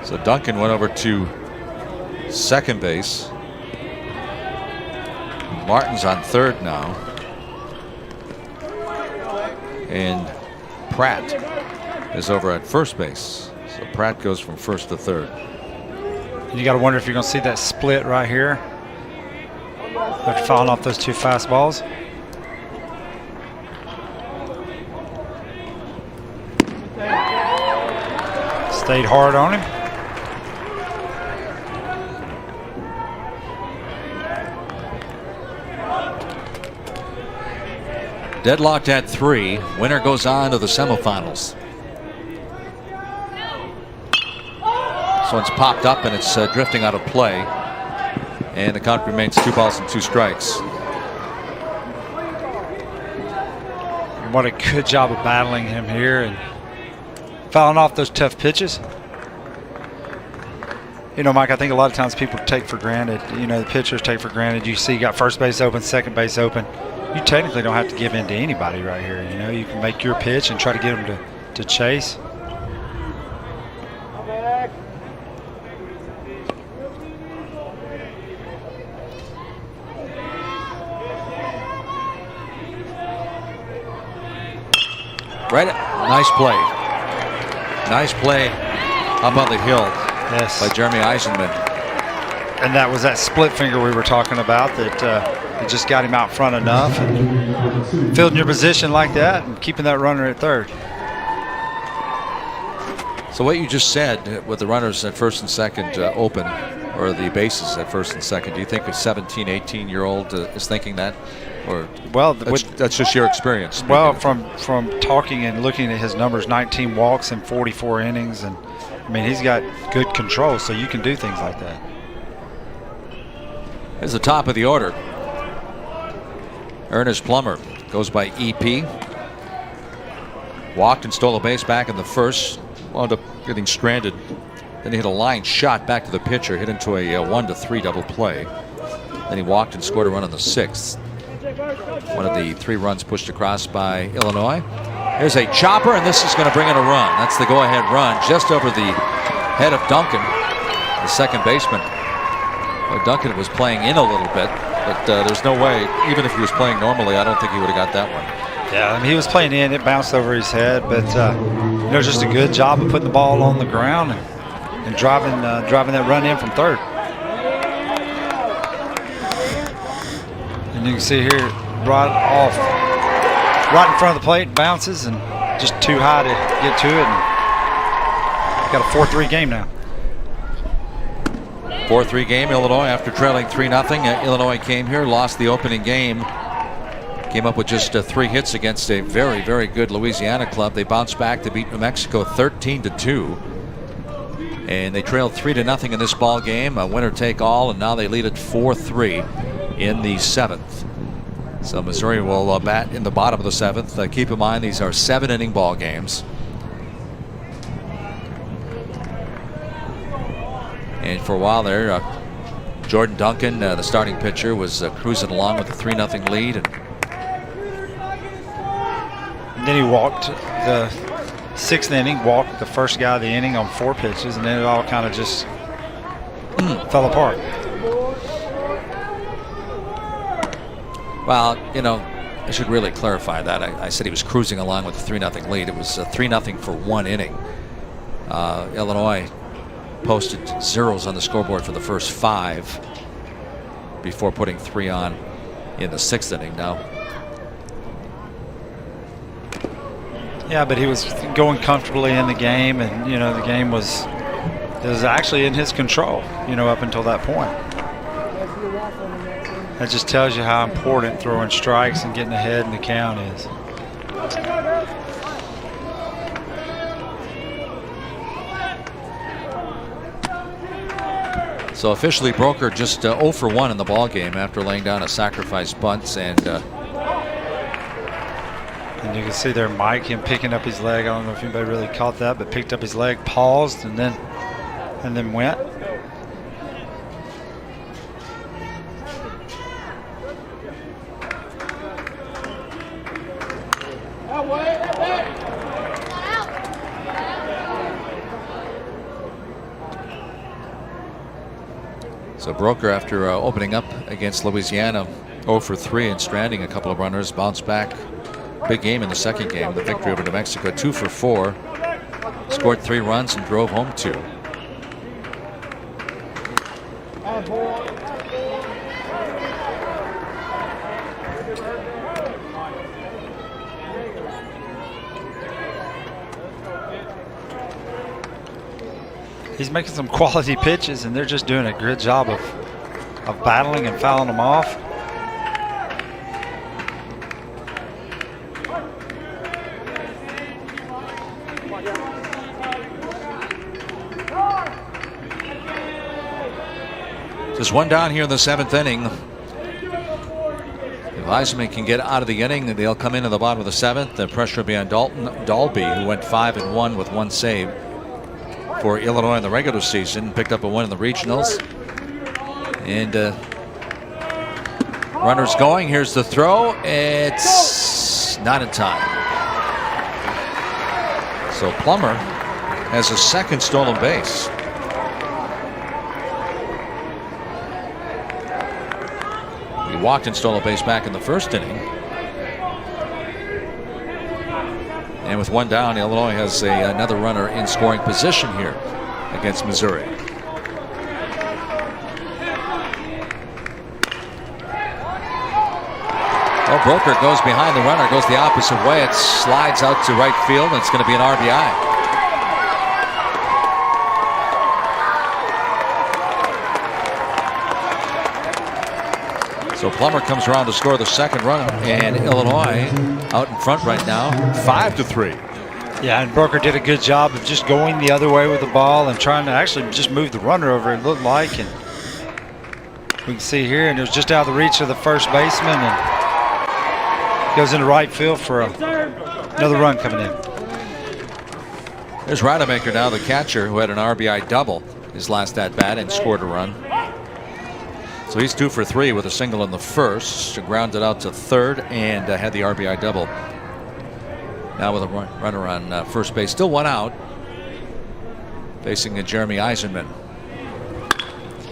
[SPEAKER 2] So Duncan went over to second base. Martin's on third now. And Pratt is over at first base. So Pratt goes from first to third.
[SPEAKER 1] You got to wonder if you're going to see that split right here after fouling off those 2 fastballs. Stayed hard on him.
[SPEAKER 2] Deadlocked at 3. Winner goes on to the semifinals. This one's popped up and it's drifting out of play. And the count remains 2 balls and 2 strikes.
[SPEAKER 1] And what a good job of battling him here and fouling off those tough pitches. You know, Mike, I think a lot of times people take for granted, you know, the pitchers take for granted. You see you got first base open, second base open. You technically don't have to give in to anybody right here. You know, you can make your pitch and try to get them to chase.
[SPEAKER 2] Right, nice play. Nice play up on the hill.
[SPEAKER 1] Yes.
[SPEAKER 2] By Jeremy Eisenman.
[SPEAKER 1] And that was that split finger we were talking about that it just got him out front enough. And fielding your position like that and keeping that runner at third.
[SPEAKER 2] So what you just said with the runners at first and second open, or the bases at first and second, do you think a 17, 18-year-old is thinking that? Or
[SPEAKER 1] well,
[SPEAKER 2] that's just your experience?
[SPEAKER 1] Well, from talking and looking at his numbers, 19 walks in 44 innings, and I mean, he's got good control, so you can do things like that.
[SPEAKER 2] Here's the top of the order. Ernest Plummer goes by EP. Walked and stole a base back in the first. Wound up getting stranded. Then he hit a line shot back to the pitcher, hit into a 1-3 double play. Then he walked and scored a run in the 6th. One of the 3 runs pushed across by Illinois. Here's a chopper, and this is going to bring in a run. That's the go-ahead run just over the head of Duncan, the second baseman. Well, Duncan was playing in a little bit, but there's no way, even if he was playing normally, I don't think he would have got that one.
[SPEAKER 1] Yeah, I mean, he was playing in, it bounced over his head, but you know, just a good job of putting the ball on the ground and driving that run in from third. And you can see here, right in front of the plate, bounces and just too high to get to it. And got a 4-3 game now.
[SPEAKER 2] 4-3 game, Illinois after trailing 3-0. Illinois came here, lost the opening game. Came up with just 3 hits against a very, very good Louisiana club. They bounced back to beat New Mexico 13-2. And they trailed 3-0 in this ball game. A winner take all, and now they lead it 4-3 in the 7th. So Missouri will bat in the bottom of the 7th. Keep in mind these are 7-inning ball games. And for a while there, Jordan Duncan, the starting pitcher, was cruising along with a 3-0 lead.
[SPEAKER 1] And then he walked the 6th inning, walked the first guy of the inning on 4 pitches, and then it all kind of just fell apart.
[SPEAKER 2] Well, you know, I should really clarify that. I said he was cruising along with a 3-0 lead. It was 3-0 for 1 inning. Illinois posted zeros on the scoreboard for the first 5 before putting 3 on in the 6th inning. Now,
[SPEAKER 1] yeah, but he was going comfortably in the game, and you know the game was actually in his control. You know, up until that point. That just tells you how important throwing strikes and getting ahead in the count is.
[SPEAKER 2] so officially Broker just 0 for 1 in the ball game after laying down a sacrifice bunt, and
[SPEAKER 1] you can see there Mike, him picking up his leg. I don't know if anybody really caught that, but picked up his leg, paused, and then went.
[SPEAKER 2] So Broker, after opening up against Louisiana 0 for 3 and stranding a couple of runners, bounced back big game in the second game, the victory over New Mexico. 2 for 4. Scored 3 runs and drove home 2.
[SPEAKER 1] He's making some quality pitches, and they're just doing a good job of battling and fouling them off.
[SPEAKER 2] Just 1 down here in the 7th inning. If Eisenman can get out of the inning, they'll come into the bottom of the 7th. The pressure will be on Dalby, who went 5-1 with 1 save for Illinois in the regular season. Picked up a win in the regionals. And runners going. Here's the throw. It's not in time. So Plummer has a 2nd stolen base. He walked and stole a base back in the 1st inning. And with 1 down, Illinois has another runner in scoring position here against Missouri. Well, Broker goes behind the runner, goes the opposite way. It slides out to right field, and it's going to be an RBI. So Plummer comes around to score the 2nd run, and Illinois out in front right now, 5-3.
[SPEAKER 1] Yeah, and Broker did a good job of just going the other way with the ball and trying to actually just move the runner over, it looked like. And we can see here, and it was just out of the reach of the first baseman, and goes into right field for another run coming in.
[SPEAKER 2] There's Rademacher now, the catcher, who had an RBI double his last at bat and scored a run. So he's 2 for 3 with a single in the 1st, grounded out to 3rd, and had the RBI double. Now with a runner on first base, still 1 out, facing Jeremy Eisenman.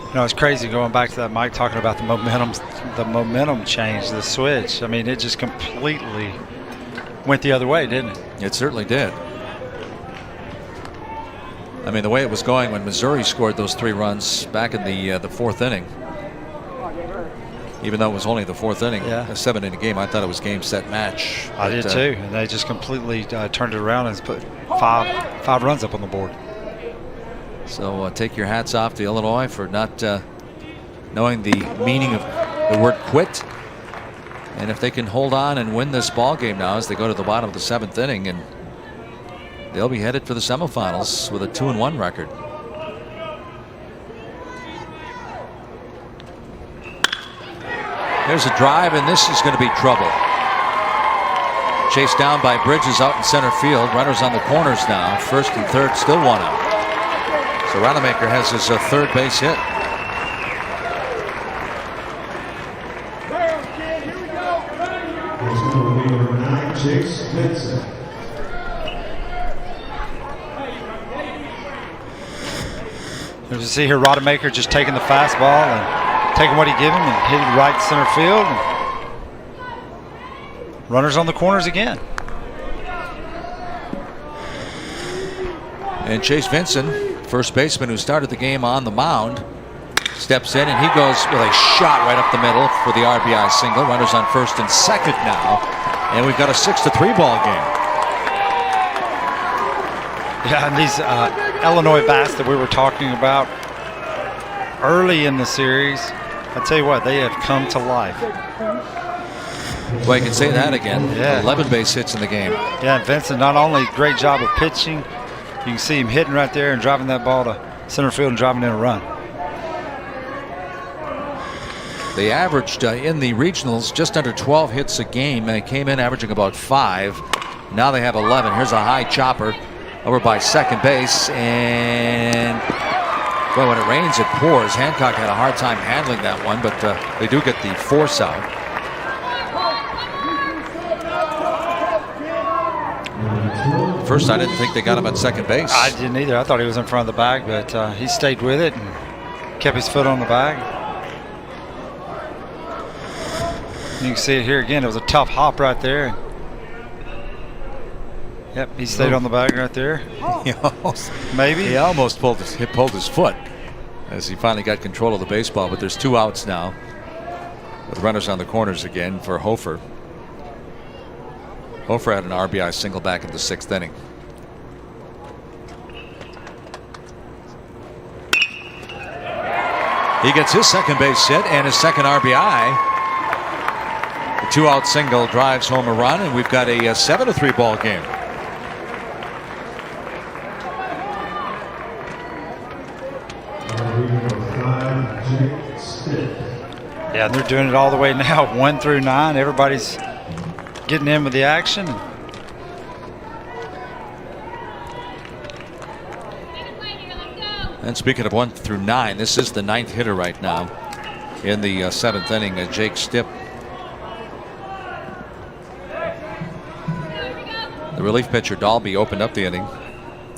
[SPEAKER 1] You know, it's crazy going back to that Mike talking about the momentum change, the switch. I mean, it just completely went the other way, didn't it?
[SPEAKER 2] It certainly did. I mean, the way it was going when Missouri scored those 3 runs back in the 4th inning. Even though it was only the 4th inning,
[SPEAKER 1] yeah.
[SPEAKER 2] A 7-inning game, I thought it was game, set, match.
[SPEAKER 1] I did too, and they just completely turned it around and put five runs up on the board.
[SPEAKER 2] So take your hats off to Illinois for not knowing the meaning of the word quit. And if they can hold on and win this ball game now as they go to the bottom of the 7th inning, and they'll be headed for the semifinals with a 2-1 record. There's a drive, and this is going to be trouble. Chased down by Bridges out in center field. Runners on the corners now. 1st and 3rd, still 1 out. So Rademacher has his 3rd base hit.
[SPEAKER 1] As you see here, Rademacher just taking the fastball and taking what he gave him and hitting right center field. And runners on the corners again.
[SPEAKER 2] And Chase Vincent, first baseman who started the game on the mound, steps in, and he goes with a shot right up the middle for the RBI single. Runners on 1st and 2nd now, and we've got a 6-3 ball game.
[SPEAKER 1] Yeah, and these Illinois bats that we were talking about early in the series, I tell you what, they have come to life.
[SPEAKER 2] Well, you can say that again.
[SPEAKER 1] Yeah.
[SPEAKER 2] 11 base hits in the game.
[SPEAKER 1] Yeah, and Vincent, not only great job of pitching, you can see him hitting right there and driving that ball to center field and driving in a run.
[SPEAKER 2] They averaged in the regionals just under 12 hits a game. They came in averaging about 5. Now they have 11. Here's a high chopper over by second base, and well, when it rains, it pours. Hancock had a hard time handling that one, but they do get the force out. First, I didn't think they got him at second base.
[SPEAKER 1] I didn't either. I thought he was in front of the bag, but he stayed with it and kept his foot on the bag. You can see it here again. It was a tough hop right there. Yep, he stayed on the bag right there. Maybe.
[SPEAKER 2] He almost pulled his foot as he finally got control of the baseball. But there's 2 outs now with runners on the corners again for Hofer. Hofer had an RBI single back in the 6th inning. He gets his second base hit and his second RBI. The 2-out single drives home a run, and we've got a 7-3 ball game.
[SPEAKER 1] Yeah, they're doing it all the way now, 1 through 9. Everybody's getting in with the action.
[SPEAKER 2] And speaking of 1 through 9, this is the 9th hitter right now in the 7th inning, Jake Stipp. The relief pitcher Dalby opened up the inning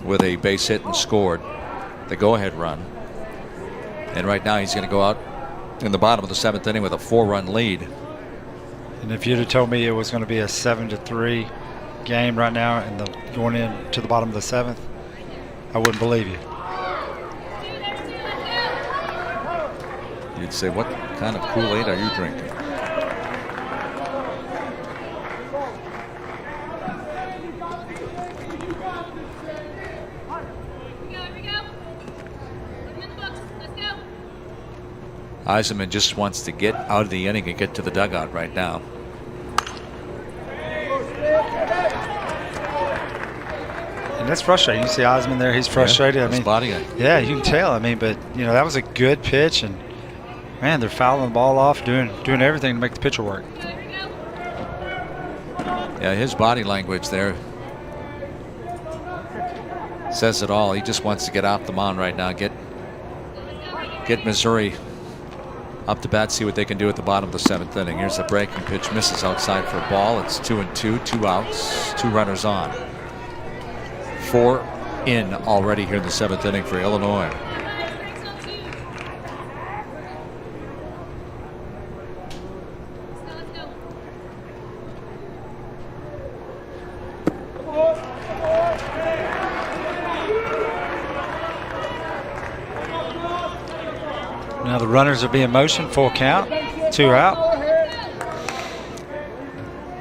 [SPEAKER 2] with a base hit and scored the go-ahead run. And right now he's going to go out in the bottom of the 7th inning with a 4-run lead.
[SPEAKER 1] And if you'd have told me it was going to be a 7-3 game right now and going into the bottom of the 7th, I wouldn't believe you.
[SPEAKER 2] You'd say, what kind of Kool-Aid are you drinking? Eisenman just wants to get out of the inning and get to the dugout right now.
[SPEAKER 1] And that's frustrating. You see Osmond there; he's frustrated.
[SPEAKER 2] Yeah,
[SPEAKER 1] I mean,
[SPEAKER 2] body.
[SPEAKER 1] Yeah, you can tell. I mean, but you know that was a good pitch, and man, they're fouling the ball off, doing everything to make the pitcher work.
[SPEAKER 2] Yeah, his body language there says it all. He just wants to get off the mound right now, get Missouri up to bat, see what they can do at the bottom of the 7th inning. Here's the breaking pitch, misses outside for a ball. It's 2-2, 2 outs, 2 runners on. 4 in already here in the 7th inning for Illinois.
[SPEAKER 1] Now the runners will be in motion, full count, 2 out.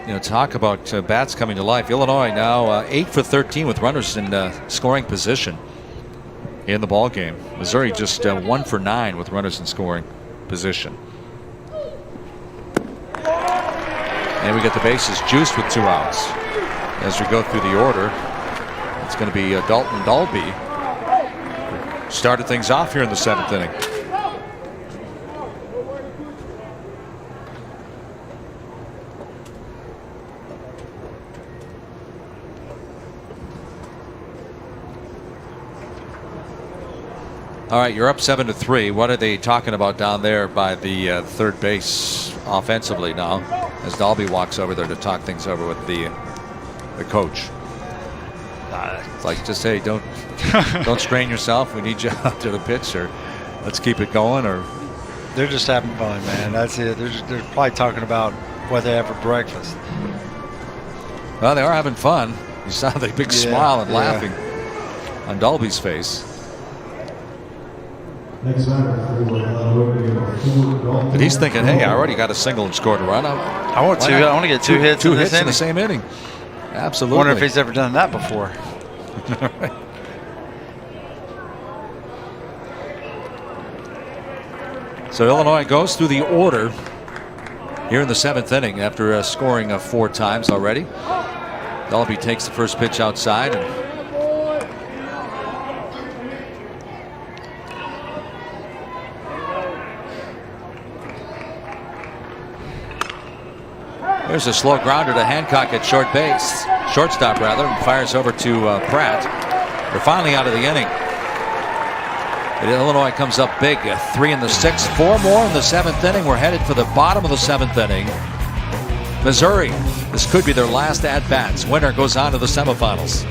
[SPEAKER 2] You know, talk about bats coming to life. Illinois now 8 for 13 with runners in scoring position in the ball game. Missouri just 1 for 9 with runners in scoring position. And we get the bases juiced with 2 outs. As we go through the order, it's going to be Dalton Dalby. Started things off here in the 7th inning. All right, you're up 7-3. What are they talking about down there by the third base offensively now, as Dalby walks over there to talk things over with the coach? It's like, just hey, don't strain yourself. We need you out to the pitch, or let's keep it going. Or
[SPEAKER 1] they're just having fun, man. That's it. They're probably talking about what they have for breakfast.
[SPEAKER 2] Well, they are having fun. You saw the big smile and laughing on Dalby's face. But he's thinking, hey, I already got a single and scored a run.
[SPEAKER 1] I want to get two hits
[SPEAKER 2] in the same inning. Absolutely.
[SPEAKER 1] I wonder if he's ever done that before.
[SPEAKER 2] So Illinois goes through the order here in the 7th inning after scoring 4 times already. Dalby takes the first pitch outside, and there's a slow grounder to Hancock at shortstop rather, and fires over to Pratt. They're finally out of the inning. And Illinois comes up big, 3 in the 6th, 4 more in the 7th inning. We're headed for the bottom of the 7th inning. Missouri, this could be their last at-bats. Winner goes on to the semifinals.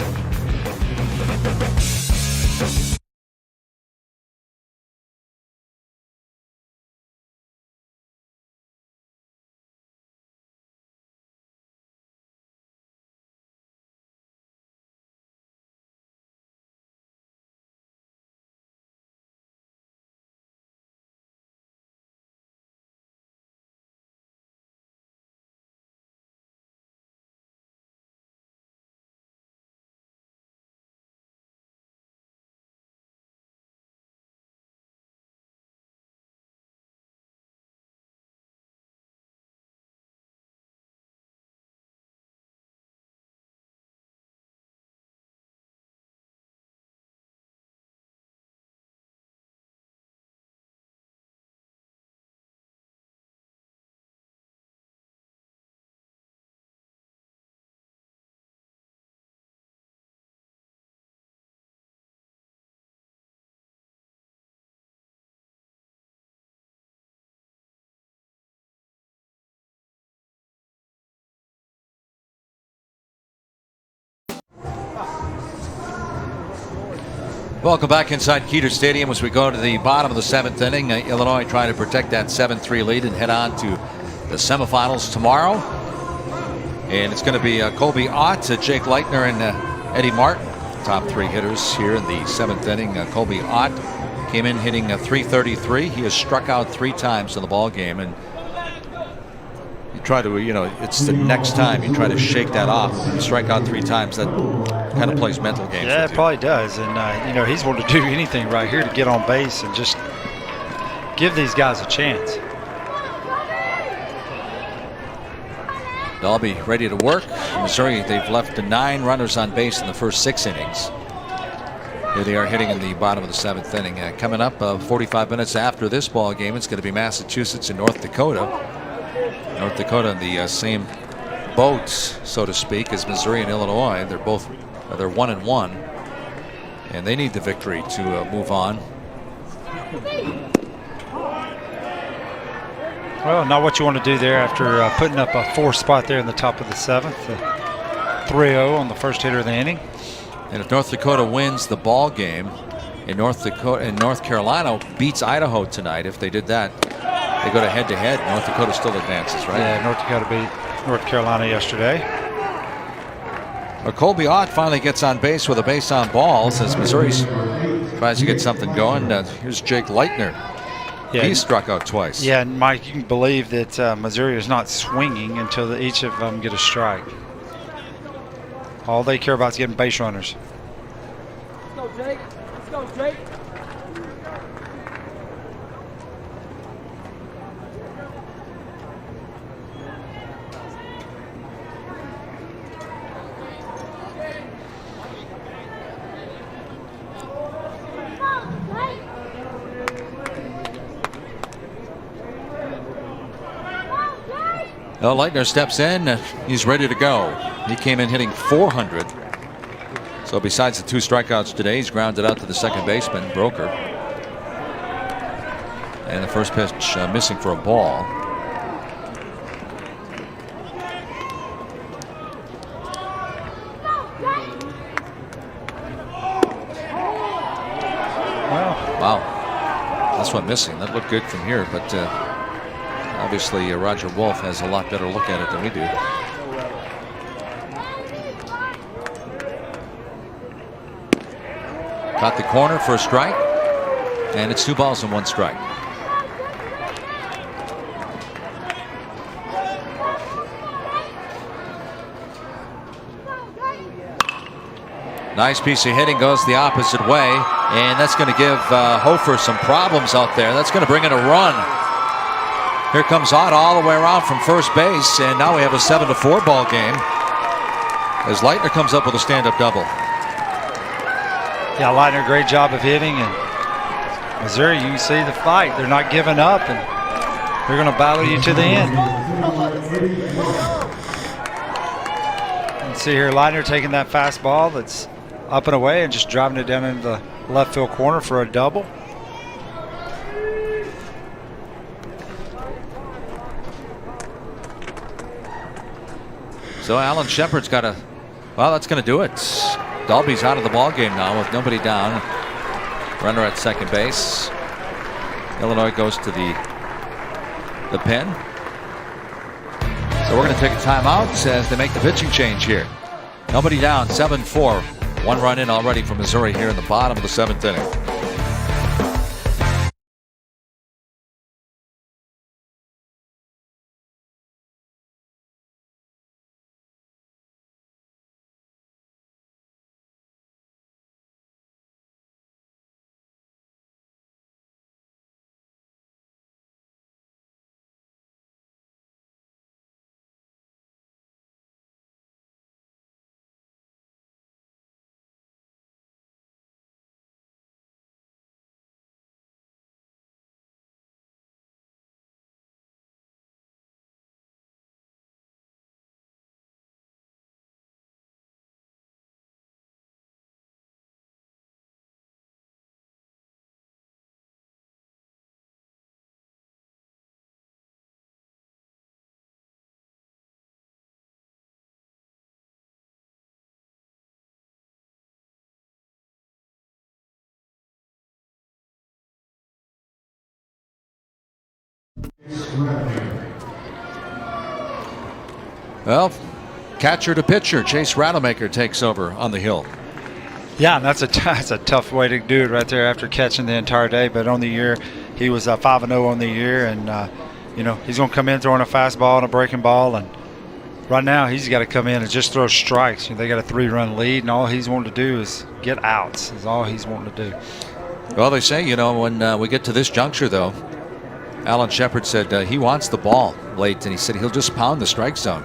[SPEAKER 2] Welcome back inside Keeter Stadium as we go to the bottom of the 7th inning. Illinois trying to protect that 7-3 lead and head on to the semifinals tomorrow. And it's going to be Colby Ott, Jake Leitner, and Eddie Martin, top 3 hitters here in the 7th inning. Colby Ott came in hitting .333. He has struck out 3 times in the ball game, and you try to, it's the next time you try to shake that off. When you strike out 3 times, that kind of plays mental games.
[SPEAKER 1] Yeah, it probably does. And, he's willing to do anything right here to get on base and just give these guys a chance.
[SPEAKER 2] Dalby ready to work. Missouri, they've left 9 runners on base in the first 6 innings. Here they are hitting in the bottom of the 7th inning. Coming up 45 minutes after this ball game, it's going to be Massachusetts and North Dakota. North Dakota in the same boat, so to speak, as Missouri and Illinois. They're 1-1, and they need the victory to move on.
[SPEAKER 1] Well, not what you want to do there after putting up a 4 spot there in the top of the 7th. 3-0 on the first hitter of the inning.
[SPEAKER 2] And if North Dakota wins the ball game, and North Carolina beats Idaho tonight, if they did that, they go to head-to-head. North Dakota still advances, right?
[SPEAKER 1] Yeah, North Dakota beat North Carolina yesterday.
[SPEAKER 2] Colby Ott finally gets on base with a base on balls as Missouri tries to get something going. Here's Jake Leitner. Yeah, he struck out twice.
[SPEAKER 1] Yeah, and Mike, you can believe that Missouri is not swinging until each of them get a strike. All they care about is getting base runners.
[SPEAKER 3] Let's go, Jake. Let's go, Jake.
[SPEAKER 2] Well, Leitner steps in. He's ready to go. He came in hitting .400. So besides the 2 strikeouts today, he's grounded out to the second baseman, Broker. And the first pitch missing for a ball. Wow. That's one missing. That looked good from here, but obviously Roger Wolf has a lot better look at it than we do. Caught the corner for a strike, and it's 2 balls and 1 strike. Nice piece of hitting, goes the opposite way, and that's going to give Hofer some problems out there. That's going to bring in a run. Here comes Ott all the way around from first base, and now we have a 7-4 ball game as Leitner comes up with a stand-up double.
[SPEAKER 1] Yeah, Leitner, great job of hitting, and Missouri, you can see the fight. They're not giving up, and they're going to battle you to the end. You can see here Leitner taking that fastball that's up and away and just driving it down into the left field corner for a double.
[SPEAKER 2] So Alan Shepard's got a, well, that's going to do it. Dalby's out of the ball game now with nobody down. Runner at second base. Illinois goes to the pen. So we're going to take a timeout as they make the pitching change here. Nobody down, 7-4. 1 run in already for Missouri here in the bottom of the 7th inning. Well, catcher to pitcher, Chase Rademacher takes over on the hill.
[SPEAKER 1] Yeah, and that's a tough way to do it right there after catching the entire day. But on the year, he was 5-0 on the year, and you know, he's going to come in throwing a fastball and a breaking ball, and right now he's got to come in and just throw strikes. You know, they got a 3-run lead, and all he's wanting to do is get outs. Is all he's wanting to do.
[SPEAKER 2] Well, they say, you know, when we get to this juncture, though, Alan Shepard said he wants the ball late, and he said he'll just pound the strike zone.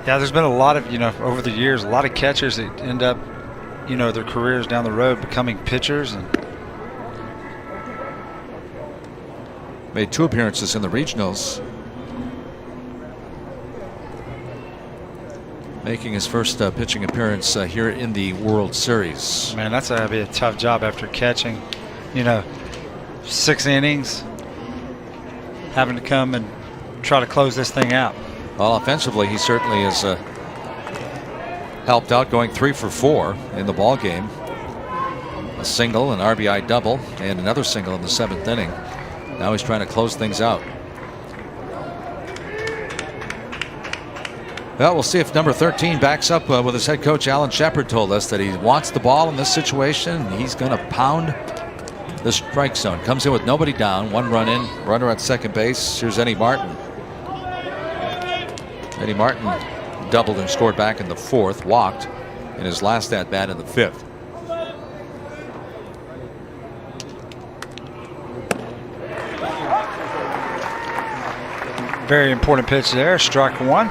[SPEAKER 1] Yeah, there's been a lot of, you know, over the years, a lot of catchers that end up, you know, their careers down the road becoming pitchers, and
[SPEAKER 2] made 2 appearances in the regionals, making his first pitching appearance here in the World Series.
[SPEAKER 1] Man, that's gotta be a tough job after catching, you know, 6 innings, having to come and try to close this thing out.
[SPEAKER 2] Well, offensively, he certainly has helped out, going 3 for 4 in the ball game. A single, an RBI double, and another single in the 7th inning. Now he's trying to close things out. Well, we'll see if number 13 backs up with his head coach. Alan Shepard told us that he wants the ball in this situation. He's going to pound the strike zone. Comes in with nobody down, 1 run in, runner at second base. Here's Eddie Martin. Eddie Martin doubled and scored back in the 4th, walked in his last at bat in the 5th.
[SPEAKER 1] Very important pitch there, strike 1.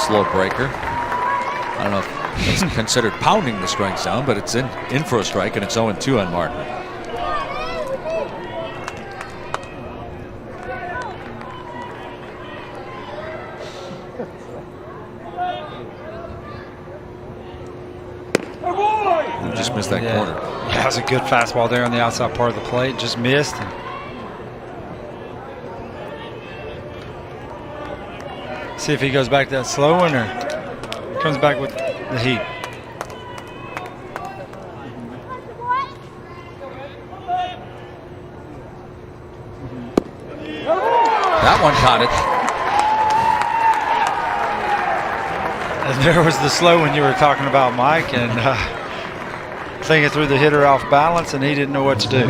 [SPEAKER 2] Slow breaker. I don't know if it's considered pounding the strike zone, but it's in for a strike, and it's 0-2 on Martin. He just missed that corner.
[SPEAKER 1] Yeah, that was a good fastball there on the outside part of the plate. Just missed. See if he goes back to that slow one or comes back with the heat.
[SPEAKER 2] That one caught it.
[SPEAKER 1] And there was the slow one you were talking about, Mike, and thinking threw the hitter off balance, and he didn't know what to do.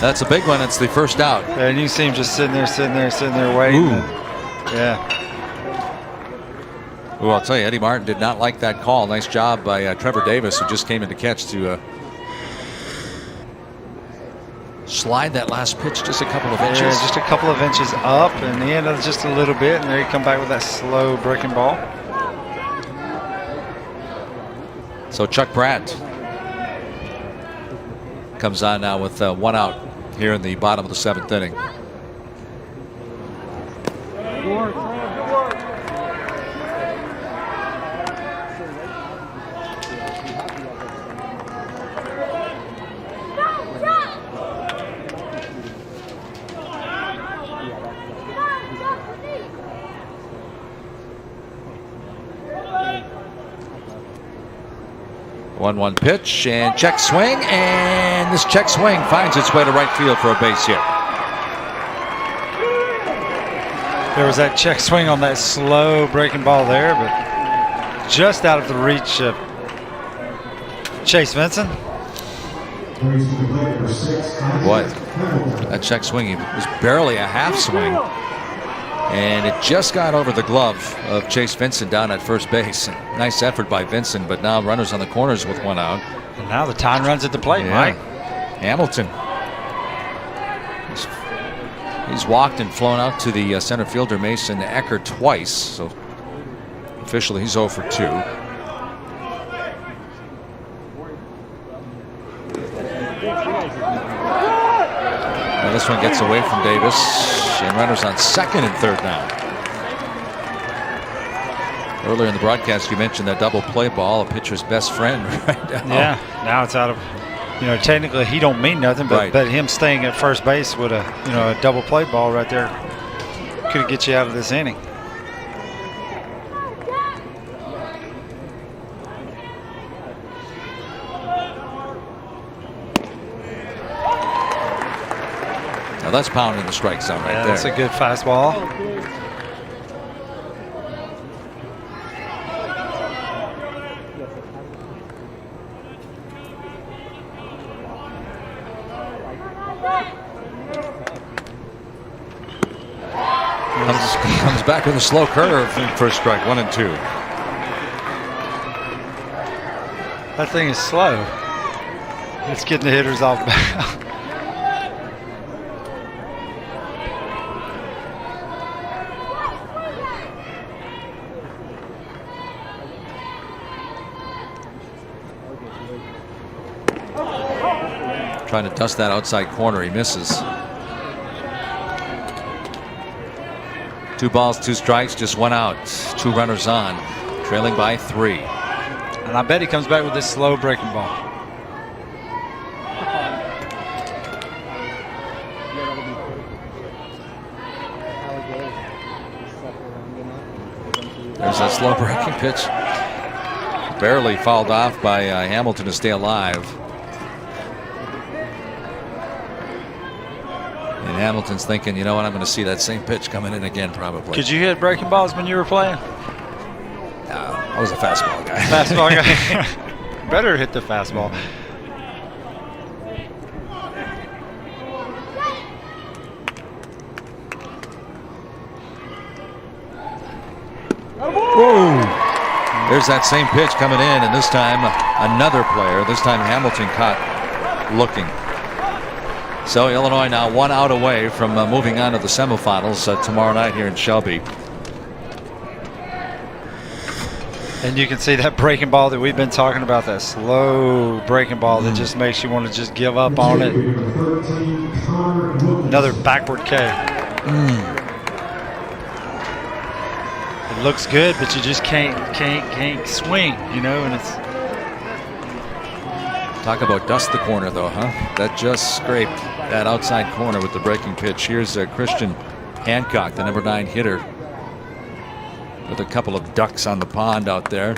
[SPEAKER 2] That's a big one. It's the first out.
[SPEAKER 1] And you see him just sitting there waiting.
[SPEAKER 2] Ooh.
[SPEAKER 1] Yeah.
[SPEAKER 2] Well, I'll tell you, Eddie Martin did not like that call. Nice job by Trevor Davis, who just came in to catch, to slide that last pitch just a couple of inches.
[SPEAKER 1] Yeah, just a couple of inches up, and the end of just a little bit, and there you come back with that slow breaking ball.
[SPEAKER 2] So Chuck Pratt comes on now with 1 out here in the bottom of the 7th inning.
[SPEAKER 3] Good work, Sam. Good work.
[SPEAKER 2] 1-1 pitch and check swing, and this check swing finds its way to right field for a base hit.
[SPEAKER 1] There was that check swing on that slow breaking ball there, but just out of the reach of Chase Vincent.
[SPEAKER 2] Boy, that check swing was barely a half swing, and it just got over the glove of Chase Vincent down at first base. Nice effort by Vincent, but now runners on the corners with 1 out.
[SPEAKER 1] And now the tying runs at the plate, Mike.
[SPEAKER 2] Hamilton. He's walked and flown out to the center fielder Mason Ecker twice, so officially he's 0 for 2. Now this one gets away from Davis, and runners on second and third now. Earlier in the broadcast, you mentioned that double play ball, a pitcher's best friend right now.
[SPEAKER 1] Yeah, now it's out of You know, technically he don't mean nothing, but,
[SPEAKER 2] Right.
[SPEAKER 1] but him staying at first base with a, you know, a double play ball right there could get you out of this inning.
[SPEAKER 2] Now that's pounding the strike zone right there.
[SPEAKER 1] That's a good fastball.
[SPEAKER 2] Comes back with a slow curve. First strike, 1-2.
[SPEAKER 1] That thing is slow. It's getting the hitters off balance.
[SPEAKER 2] Trying to dust that outside corner. He misses. 2 balls, 2 strikes, just 1 out. 2 runners on, trailing by 3.
[SPEAKER 1] And I bet he comes back with this slow breaking ball.
[SPEAKER 2] There's that slow breaking pitch. Barely fouled off by Hamilton to stay alive. And Hamilton's thinking, you know what, I'm going to see that same pitch coming in again probably.
[SPEAKER 1] Could you hit breaking balls when you were playing?
[SPEAKER 2] No, I was a fastball guy.
[SPEAKER 1] Fastball guy. Better hit the fastball.
[SPEAKER 2] Whoa. There's that same pitch coming in, and this time another player. This time Hamilton caught looking. So Illinois now 1 out away from moving on to the semifinals tomorrow night here in Shelby.
[SPEAKER 1] And you can see that breaking ball that we've been talking about, that slow breaking ball that just makes you want to just give up on it. Another backward K. It looks good, but you just can't swing, you know, and it's.
[SPEAKER 2] Talk about dust the corner though, huh? That just scraped that outside corner with the breaking pitch. Here's Christian Hancock, the number 9 hitter, with a couple of ducks on the pond out there.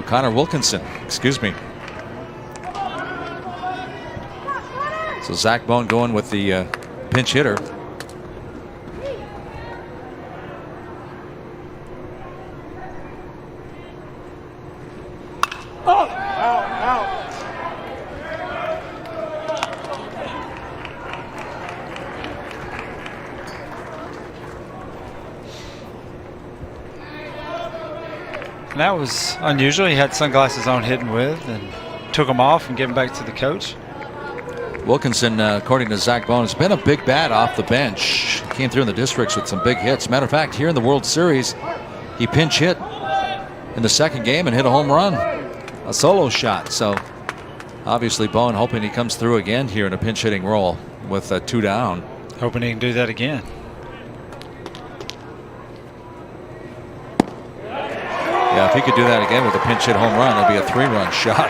[SPEAKER 2] Connor Wilkinson, excuse me. So Zach Bone going with the pinch hitter.
[SPEAKER 1] And that was unusual. He had sunglasses on hitting with and took them off and gave them back to the coach.
[SPEAKER 2] Wilkinson, according to Zach Bone, has been a big bat off the bench. Came through in the districts with some big hits. Matter of fact, here in the World Series, he pinch hit in the second game and hit a home run, a solo shot. So obviously Bone hoping he comes through again here in a pinch hitting role with 2 down.
[SPEAKER 1] Hoping he can do that again.
[SPEAKER 2] Yeah, if he could do that again with a pinch hit home run, it'd be a 3-run shot.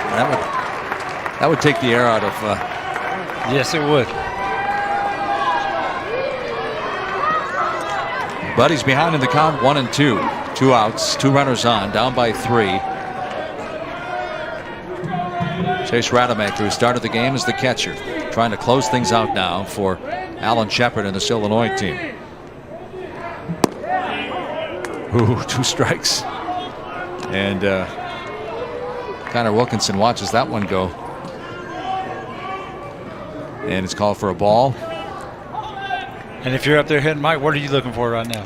[SPEAKER 2] That would take the air out of.
[SPEAKER 1] Yes, it would.
[SPEAKER 2] Buddy's behind in the count, 1-2. 2 outs, 2 runners on, down by 3. Chase Rademacher, who started the game as the catcher, trying to close things out now for Alan Shepard and this Illinois team. Ooh, 2 strikes. And Connor Wilkinson watches that one go. And it's called for a ball.
[SPEAKER 1] And if you're up there hitting Mike, what are you looking for right now?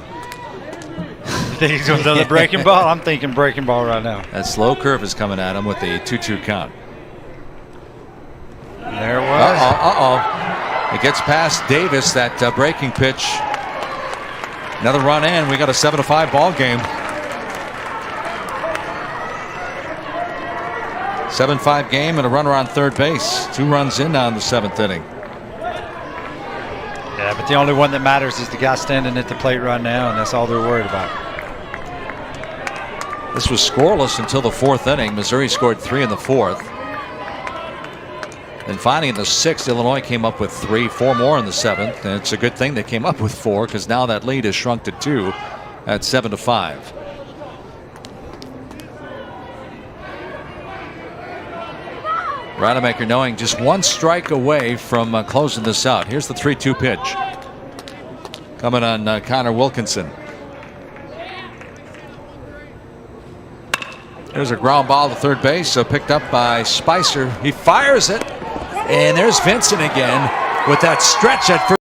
[SPEAKER 1] You think he's going to throw the breaking ball? I'm thinking breaking ball right now.
[SPEAKER 2] That slow curve is coming at him with a 2-2 count.
[SPEAKER 1] There it was.
[SPEAKER 2] Uh-oh. It gets past Davis, that breaking pitch. Another run in. We got a 7-5 ball game. 7-5 game and a runner on third base. 2 runs in now in the 7th inning.
[SPEAKER 1] Yeah, but the only one that matters is the guy standing at the plate right now, and that's all they're worried about.
[SPEAKER 2] This was scoreless until the 4th inning. Missouri scored 3 in the 4th. And finally in the 6th, Illinois came up with 3, 4 more in the 7th. And it's a good thing they came up with 4, because now that lead has shrunk to 2 at 7-5. Rademacher knowing just 1 strike away from closing this out. Here's the 3-2 pitch coming on Connor Wilkinson. There's a ground ball to third base, so picked up by Spicer. He fires it, and there's Vincent again with that stretch at first.